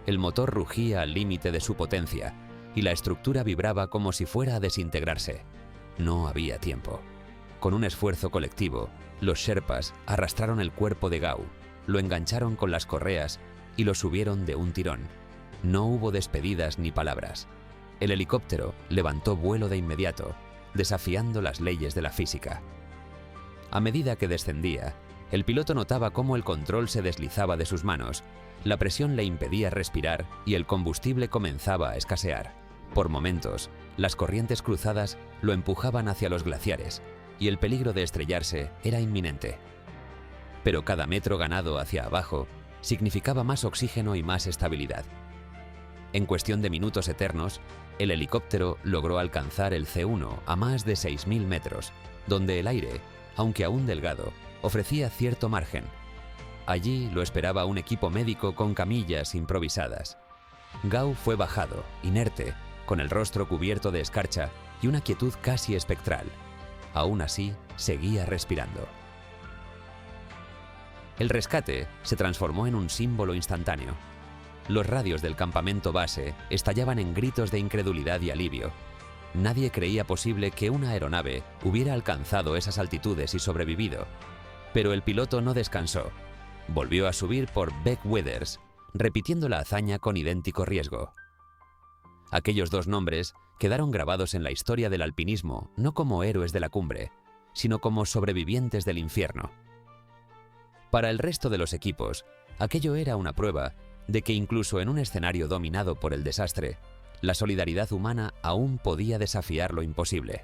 El motor rugía al límite de su potencia y la estructura vibraba como si fuera a desintegrarse. No había tiempo. Con un esfuerzo colectivo, los Sherpas arrastraron el cuerpo de Gao, lo engancharon con las correas y lo subieron de un tirón. No hubo despedidas ni palabras. El helicóptero levantó vuelo de inmediato, desafiando las leyes de la física. A medida que descendía, el piloto notaba cómo el control se deslizaba de sus manos, la presión le impedía respirar y el combustible comenzaba a escasear. Por momentos, las corrientes cruzadas lo empujaban hacia los glaciares y el peligro de estrellarse era inminente. Pero cada metro ganado hacia abajo significaba más oxígeno y más estabilidad. En cuestión de minutos eternos, el helicóptero logró alcanzar el C1 a más de 6.000 metros, donde el aire, aunque aún delgado, ofrecía cierto margen. Allí lo esperaba un equipo médico con camillas improvisadas. Gao fue bajado, inerte, con el rostro cubierto de escarcha y una quietud casi espectral. Aún así, seguía respirando. El rescate se transformó en un símbolo instantáneo. Los radios del campamento base estallaban en gritos de incredulidad y alivio. Nadie creía posible que una aeronave hubiera alcanzado esas altitudes y sobrevivido. Pero el piloto no descansó. Volvió a subir por Beck Withers, repitiendo la hazaña con idéntico riesgo. Aquellos dos nombres quedaron grabados en la historia del alpinismo no como héroes de la cumbre, sino como sobrevivientes del infierno. Para el resto de los equipos, aquello era una prueba de que incluso en un escenario dominado por el desastre, la solidaridad humana aún podía desafiar lo imposible.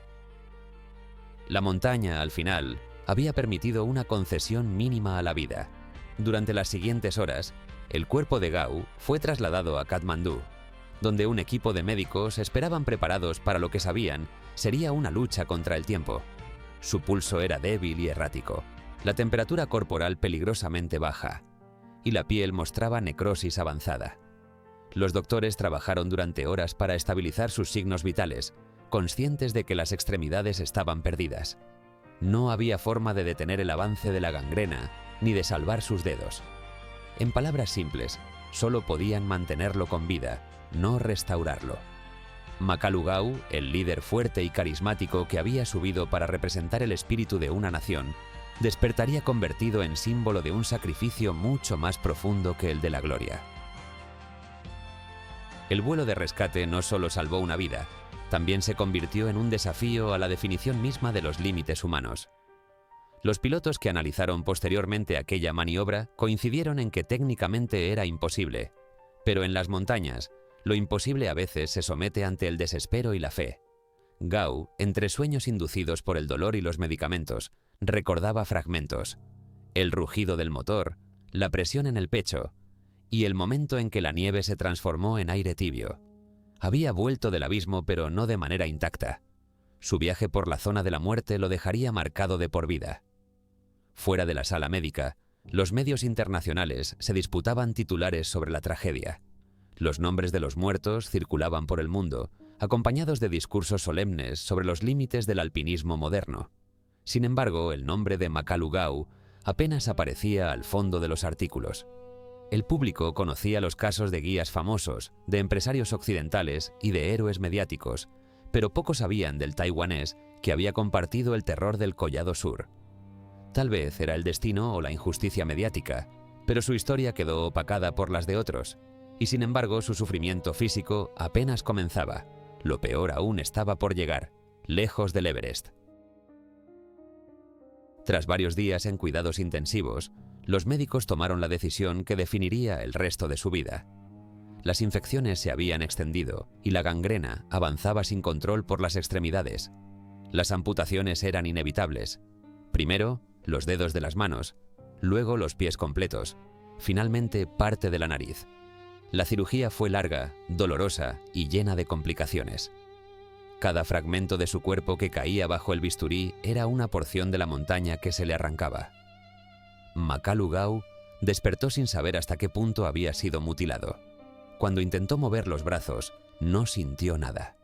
La montaña, al final, había permitido una concesión mínima a la vida. Durante las siguientes horas, el cuerpo de Gao fue trasladado a Katmandú, donde un equipo de médicos esperaban preparados para lo que sabían sería una lucha contra el tiempo. Su pulso era débil y errático, la temperatura corporal peligrosamente baja, y la piel mostraba necrosis avanzada. Los doctores trabajaron durante horas para estabilizar sus signos vitales, conscientes de que las extremidades estaban perdidas. No había forma de detener el avance de la gangrena ni de salvar sus dedos. En palabras simples, solo podían mantenerlo con vida, no restaurarlo. Makalu Gao, el líder fuerte y carismático que había subido para representar el espíritu de una nación, despertaría convertido en símbolo de un sacrificio mucho más profundo que el de la gloria. El vuelo de rescate no solo salvó una vida, también se convirtió en un desafío a la definición misma de los límites humanos. Los pilotos que analizaron posteriormente aquella maniobra coincidieron en que técnicamente era imposible, pero en las montañas, lo imposible a veces se somete ante el desespero y la fe. Gao, entre sueños inducidos por el dolor y los medicamentos, recordaba fragmentos: el rugido del motor, la presión en el pecho y el momento en que la nieve se transformó en aire tibio. Había vuelto del abismo, pero no de manera intacta. Su viaje por la zona de la muerte lo dejaría marcado de por vida. Fuera de la sala médica, los medios internacionales se disputaban titulares sobre la tragedia. Los nombres de los muertos circulaban por el mundo, acompañados de discursos solemnes sobre los límites del alpinismo moderno. Sin embargo, el nombre de Makalu Gao apenas aparecía al fondo de los artículos. El público conocía los casos de guías famosos, de empresarios occidentales y de héroes mediáticos, pero pocos sabían del taiwanés que había compartido el terror del Collado Sur. Tal vez era el destino o la injusticia mediática, pero su historia quedó opacada por las de otros, y sin embargo su sufrimiento físico apenas comenzaba. Lo peor aún estaba por llegar, lejos del Everest. Tras varios días en cuidados intensivos, los médicos tomaron la decisión que definiría el resto de su vida. Las infecciones se habían extendido y la gangrena avanzaba sin control por las extremidades. Las amputaciones eran inevitables. Primero, los dedos de las manos, luego los pies completos, finalmente parte de la nariz. La cirugía fue larga, dolorosa y llena de complicaciones. Cada fragmento de su cuerpo que caía bajo el bisturí era una porción de la montaña que se le arrancaba. Makalu Gau despertó sin saber hasta qué punto había sido mutilado. Cuando intentó mover los brazos, no sintió nada.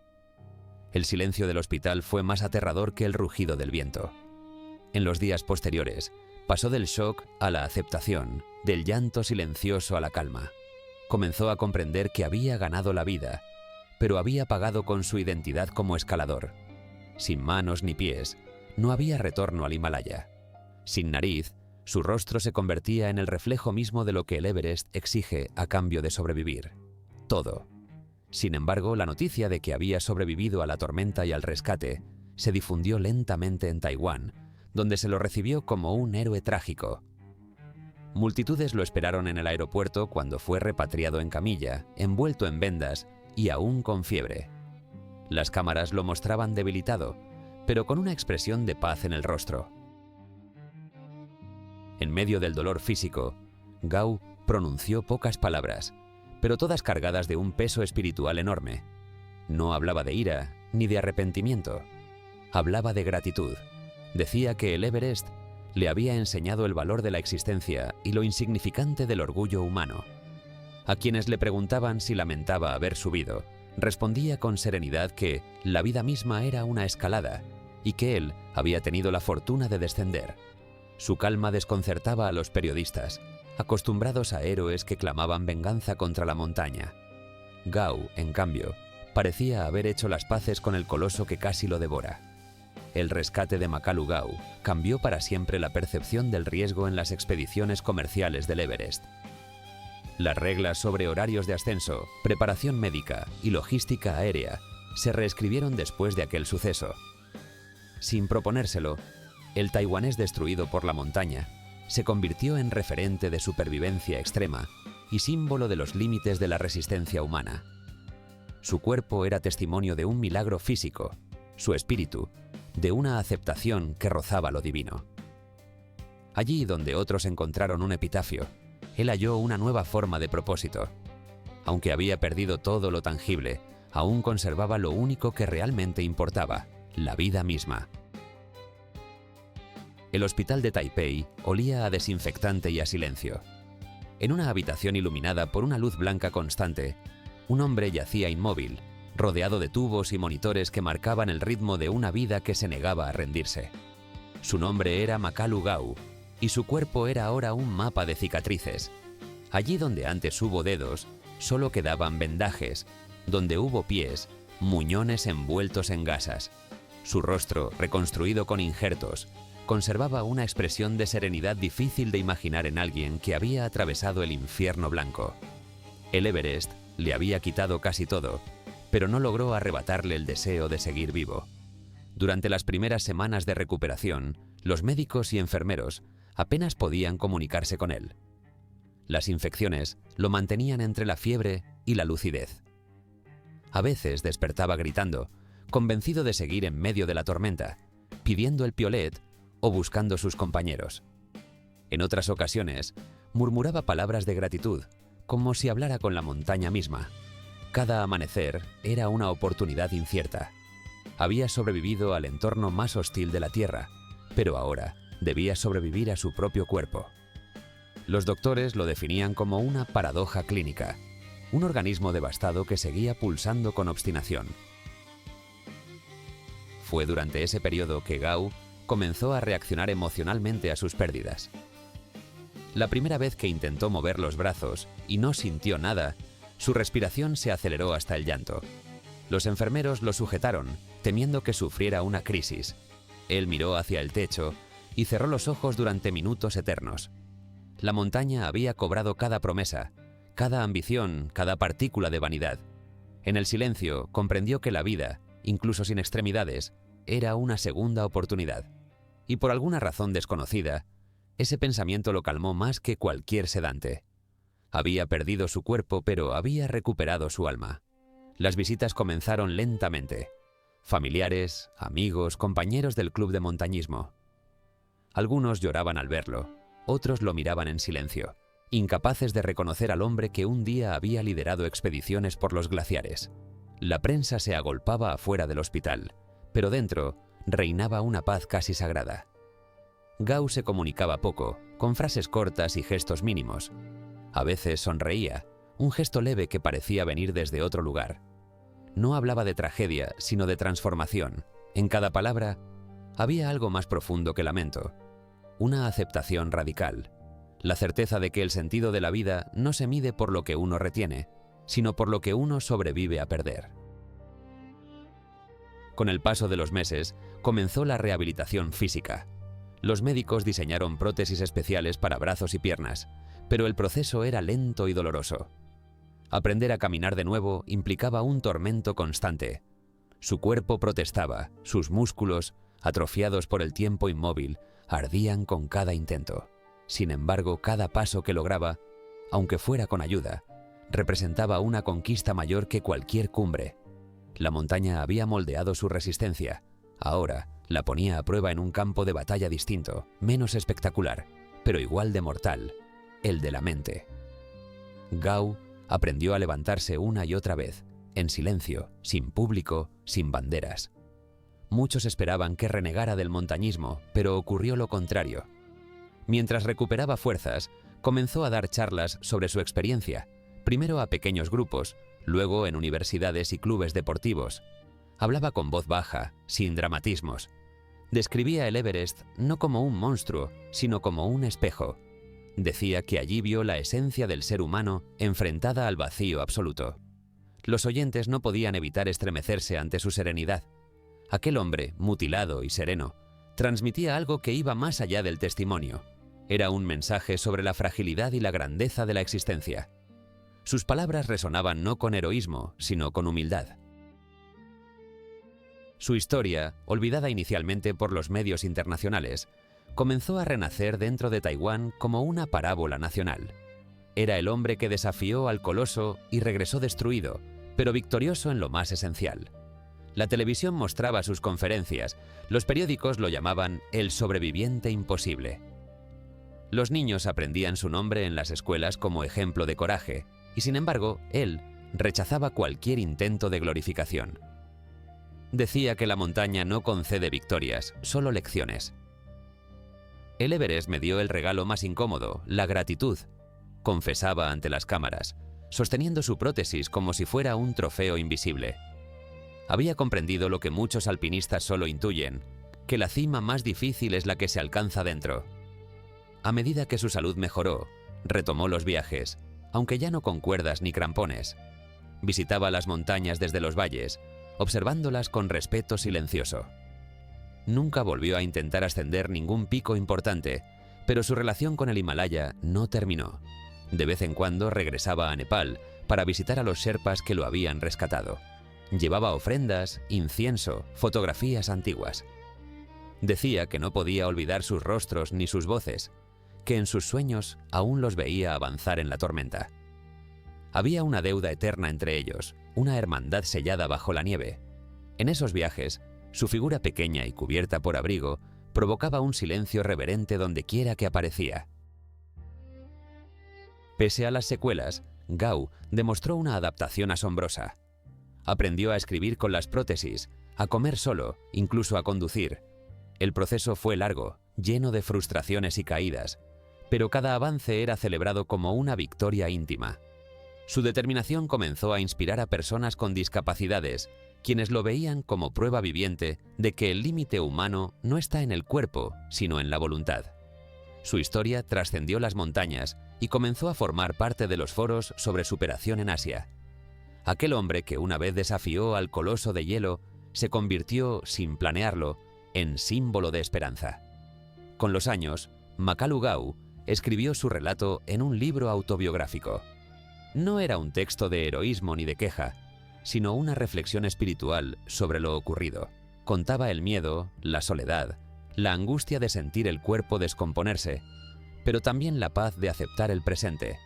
El silencio del hospital fue más aterrador que el rugido del viento. En los días posteriores, pasó del shock a la aceptación, del llanto silencioso a la calma. Comenzó a comprender que había ganado la vida, pero había pagado con su identidad como escalador. Sin manos ni pies, no había retorno al Himalaya. Sin nariz, su rostro se convertía en el reflejo mismo de lo que el Everest exige a cambio de sobrevivir. Todo. Sin embargo, la noticia de que había sobrevivido a la tormenta y al rescate se difundió lentamente en Taiwán, donde se lo recibió como un héroe trágico. Multitudes lo esperaron en el aeropuerto cuando fue repatriado en camilla, envuelto en vendas y aún con fiebre. Las cámaras lo mostraban debilitado, pero con una expresión de paz en el rostro. En medio del dolor físico, Gau pronunció pocas palabras, pero todas cargadas de un peso espiritual enorme. No hablaba de ira ni de arrepentimiento. Hablaba de gratitud. Decía que el Everest le había enseñado el valor de la existencia y lo insignificante del orgullo humano. A quienes le preguntaban si lamentaba haber subido, respondía con serenidad que la vida misma era una escalada y que él había tenido la fortuna de descender. Su calma desconcertaba a los periodistas, acostumbrados a héroes que clamaban venganza contra la montaña. Gau, en cambio, parecía haber hecho las paces con el coloso que casi lo devora. El rescate de Makalu Gau cambió para siempre la percepción del riesgo en las expediciones comerciales del Everest. Las reglas sobre horarios de ascenso, preparación médica y logística aérea se reescribieron después de aquel suceso. Sin proponérselo, el taiwanés destruido por la montaña se convirtió en referente de supervivencia extrema y símbolo de los límites de la resistencia humana. Su cuerpo era testimonio de un milagro físico, su espíritu, de una aceptación que rozaba lo divino. Allí donde otros encontraron un epitafio, él halló una nueva forma de propósito. Aunque había perdido todo lo tangible, aún conservaba lo único que realmente importaba, la vida misma. El hospital de Taipei olía a desinfectante y a silencio. En una habitación iluminada por una luz blanca constante, un hombre yacía inmóvil, rodeado de tubos y monitores que marcaban el ritmo de una vida que se negaba a rendirse. Su nombre era Makalu Gau, y su cuerpo era ahora un mapa de cicatrices. Allí donde antes hubo dedos, solo quedaban vendajes, donde hubo pies, muñones envueltos en gasas. Su rostro, reconstruido con injertos, conservaba una expresión de serenidad difícil de imaginar en alguien que había atravesado el infierno blanco. El Everest le había quitado casi todo, pero no logró arrebatarle el deseo de seguir vivo. Durante las primeras semanas de recuperación, los médicos y enfermeros apenas podían comunicarse con él. Las infecciones lo mantenían entre la fiebre y la lucidez. A veces despertaba gritando, convencido de seguir en medio de la tormenta, pidiendo el piolet o buscando sus compañeros. En otras ocasiones, murmuraba palabras de gratitud, como si hablara con la montaña misma. Cada amanecer era una oportunidad incierta. Había sobrevivido al entorno más hostil de la Tierra, pero ahora debía sobrevivir a su propio cuerpo. Los doctores lo definían como una paradoja clínica, un organismo devastado que seguía pulsando con obstinación. Fue durante ese periodo que Gau comenzó a reaccionar emocionalmente a sus pérdidas. La primera vez que intentó mover los brazos y no sintió nada, su respiración se aceleró hasta el llanto. Los enfermeros lo sujetaron, temiendo que sufriera una crisis. Él miró hacia el techo y cerró los ojos durante minutos eternos. La montaña había cobrado cada promesa, cada ambición, cada partícula de vanidad. En el silencio comprendió que la vida, incluso sin extremidades, era una segunda oportunidad. Y por alguna razón desconocida, ese pensamiento lo calmó más que cualquier sedante. Había perdido su cuerpo, pero había recuperado su alma. Las visitas comenzaron lentamente. Familiares, amigos, compañeros del club de montañismo. Algunos lloraban al verlo, otros lo miraban en silencio, incapaces de reconocer al hombre que un día había liderado expediciones por los glaciares. La prensa se agolpaba afuera del hospital, pero dentro reinaba una paz casi sagrada. Gao se comunicaba poco, con frases cortas y gestos mínimos. A veces sonreía, un gesto leve que parecía venir desde otro lugar. No hablaba de tragedia, sino de transformación. En cada palabra había algo más profundo que lamento, una aceptación radical, la certeza de que el sentido de la vida no se mide por lo que uno retiene, sino por lo que uno sobrevive a perder. Con el paso de los meses, comenzó la rehabilitación física. Los médicos diseñaron prótesis especiales para brazos y piernas, pero el proceso era lento y doloroso. Aprender a caminar de nuevo implicaba un tormento constante. Su cuerpo protestaba, sus músculos, atrofiados por el tiempo inmóvil, ardían con cada intento. Sin embargo, cada paso que lograba, aunque fuera con ayuda, representaba una conquista mayor que cualquier cumbre. La montaña había moldeado su resistencia. Ahora la ponía a prueba en un campo de batalla distinto, menos espectacular, pero igual de mortal, el de la mente. Gao aprendió a levantarse una y otra vez, en silencio, sin público, sin banderas. Muchos esperaban que renegara del montañismo, pero ocurrió lo contrario. Mientras recuperaba fuerzas, comenzó a dar charlas sobre su experiencia, primero a pequeños grupos, luego en universidades y clubes deportivos. Hablaba con voz baja, sin dramatismos. Describía el Everest no como un monstruo, sino como un espejo. Decía que allí vio la esencia del ser humano enfrentada al vacío absoluto. Los oyentes no podían evitar estremecerse ante su serenidad. Aquel hombre, mutilado y sereno, transmitía algo que iba más allá del testimonio. Era un mensaje sobre la fragilidad y la grandeza de la existencia. Sus palabras resonaban no con heroísmo, sino con humildad. Su historia, olvidada inicialmente por los medios internacionales, comenzó a renacer dentro de Taiwán como una parábola nacional. Era el hombre que desafió al coloso y regresó destruido, pero victorioso en lo más esencial. La televisión mostraba sus conferencias, los periódicos lo llamaban el sobreviviente imposible. Los niños aprendían su nombre en las escuelas como ejemplo de coraje, y sin embargo, él rechazaba cualquier intento de glorificación. Decía que la montaña no concede victorias, solo lecciones. El Everest me dio el regalo más incómodo, la gratitud, confesaba ante las cámaras, sosteniendo su prótesis como si fuera un trofeo invisible. Había comprendido lo que muchos alpinistas solo intuyen, que la cima más difícil es la que se alcanza dentro. A medida que su salud mejoró, retomó los viajes, aunque ya no con cuerdas ni crampones. Visitaba las montañas desde los valles, observándolas con respeto silencioso. Nunca volvió a intentar ascender ningún pico importante, pero su relación con el Himalaya no terminó. De vez en cuando regresaba a Nepal para visitar a los sherpas que lo habían rescatado. Llevaba ofrendas, incienso, fotografías antiguas. Decía que no podía olvidar sus rostros ni sus voces, que en sus sueños aún los veía avanzar en la tormenta. Había una deuda eterna entre ellos, una hermandad sellada bajo la nieve. En esos viajes, su figura pequeña y cubierta por abrigo provocaba un silencio reverente donde quiera que aparecía. Pese a las secuelas, Gao demostró una adaptación asombrosa. Aprendió a escribir con las prótesis, a comer solo, incluso a conducir. El proceso fue largo, lleno de frustraciones y caídas, pero cada avance era celebrado como una victoria íntima. Su determinación comenzó a inspirar a personas con discapacidades, quienes lo veían como prueba viviente de que el límite humano no está en el cuerpo, sino en la voluntad. Su historia trascendió las montañas y comenzó a formar parte de los foros sobre superación en Asia. Aquel hombre que una vez desafió al coloso de hielo se convirtió, sin planearlo, en símbolo de esperanza. Con los años, Makalu Gao escribió su relato en un libro autobiográfico. No era un texto de heroísmo ni de queja, sino una reflexión espiritual sobre lo ocurrido. Contaba el miedo, la soledad, la angustia de sentir el cuerpo descomponerse, pero también la paz de aceptar el presente.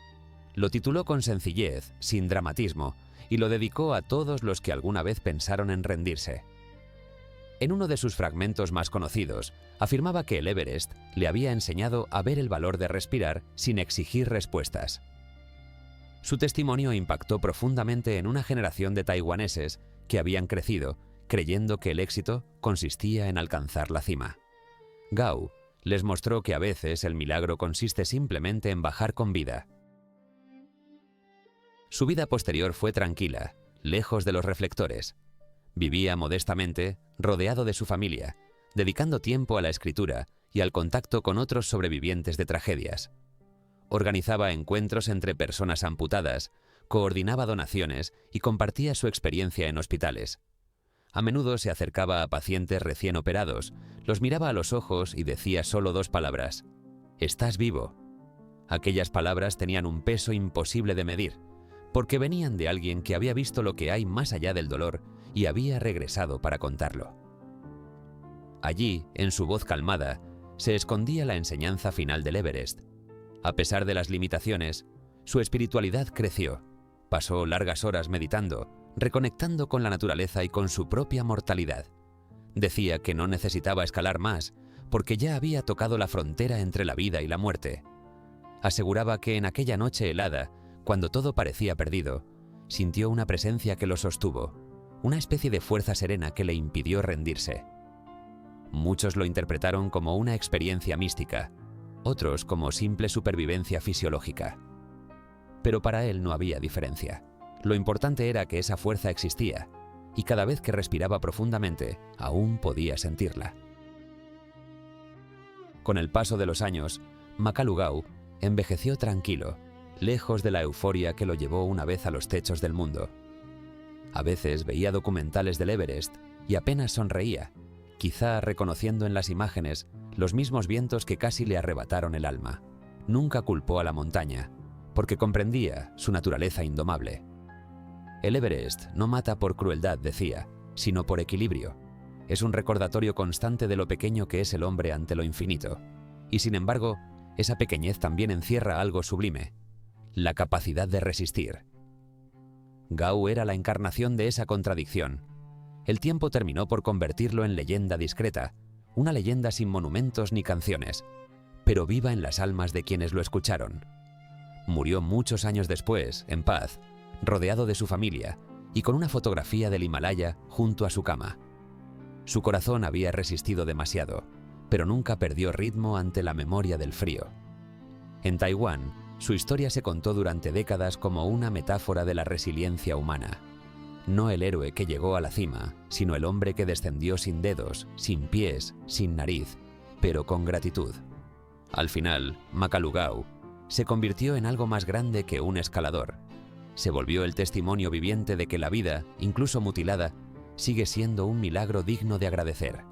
Lo tituló con sencillez, sin dramatismo, y lo dedicó a todos los que alguna vez pensaron en rendirse. En uno de sus fragmentos más conocidos, afirmaba que el Everest le había enseñado a ver el valor de respirar sin exigir respuestas. Su testimonio impactó profundamente en una generación de taiwaneses que habían crecido creyendo que el éxito consistía en alcanzar la cima. Gao les mostró que a veces el milagro consiste simplemente en bajar con vida. Su vida posterior fue tranquila, lejos de los reflectores. Vivía modestamente, rodeado de su familia, dedicando tiempo a la escritura y al contacto con otros sobrevivientes de tragedias. Organizaba encuentros entre personas amputadas, coordinaba donaciones y compartía su experiencia en hospitales. A menudo se acercaba a pacientes recién operados, los miraba a los ojos y decía solo 2 palabras: «Estás vivo». Aquellas palabras tenían un peso imposible de medir, porque venían de alguien que había visto lo que hay más allá del dolor y había regresado para contarlo. Allí, en su voz calmada, se escondía la enseñanza final del Everest. A pesar de las limitaciones, su espiritualidad creció. Pasó largas horas meditando, reconectando con la naturaleza y con su propia mortalidad. Decía que no necesitaba escalar más, porque ya había tocado la frontera entre la vida y la muerte. Aseguraba que en aquella noche helada, cuando todo parecía perdido, sintió una presencia que lo sostuvo, una especie de fuerza serena que le impidió rendirse. Muchos lo interpretaron como una experiencia mística, otros como simple supervivencia fisiológica. Pero para él no había diferencia. Lo importante era que esa fuerza existía, y cada vez que respiraba profundamente, aún podía sentirla. Con el paso de los años, Makalu Gao envejeció tranquilo, lejos de la euforia que lo llevó una vez a los techos del mundo. A veces veía documentales del Everest y apenas sonreía, quizá reconociendo en las imágenes los mismos vientos que casi le arrebataron el alma. Nunca culpó a la montaña, porque comprendía su naturaleza indomable. El Everest no mata por crueldad, decía, sino por equilibrio. Es un recordatorio constante de lo pequeño que es el hombre ante lo infinito. Y sin embargo, esa pequeñez también encierra algo sublime: la capacidad de resistir. Gao era la encarnación de esa contradicción. El tiempo terminó por convertirlo en leyenda discreta, una leyenda sin monumentos ni canciones, pero viva en las almas de quienes lo escucharon. Murió muchos años después, en paz, rodeado de su familia y con una fotografía del Himalaya junto a su cama. Su corazón había resistido demasiado, pero nunca perdió ritmo ante la memoria del frío. En Taiwán, su historia se contó durante décadas como una metáfora de la resiliencia humana. No el héroe que llegó a la cima, sino el hombre que descendió sin dedos, sin pies, sin nariz, pero con gratitud. Al final, Makalu Gao se convirtió en algo más grande que un escalador. Se volvió el testimonio viviente de que la vida, incluso mutilada, sigue siendo un milagro digno de agradecer.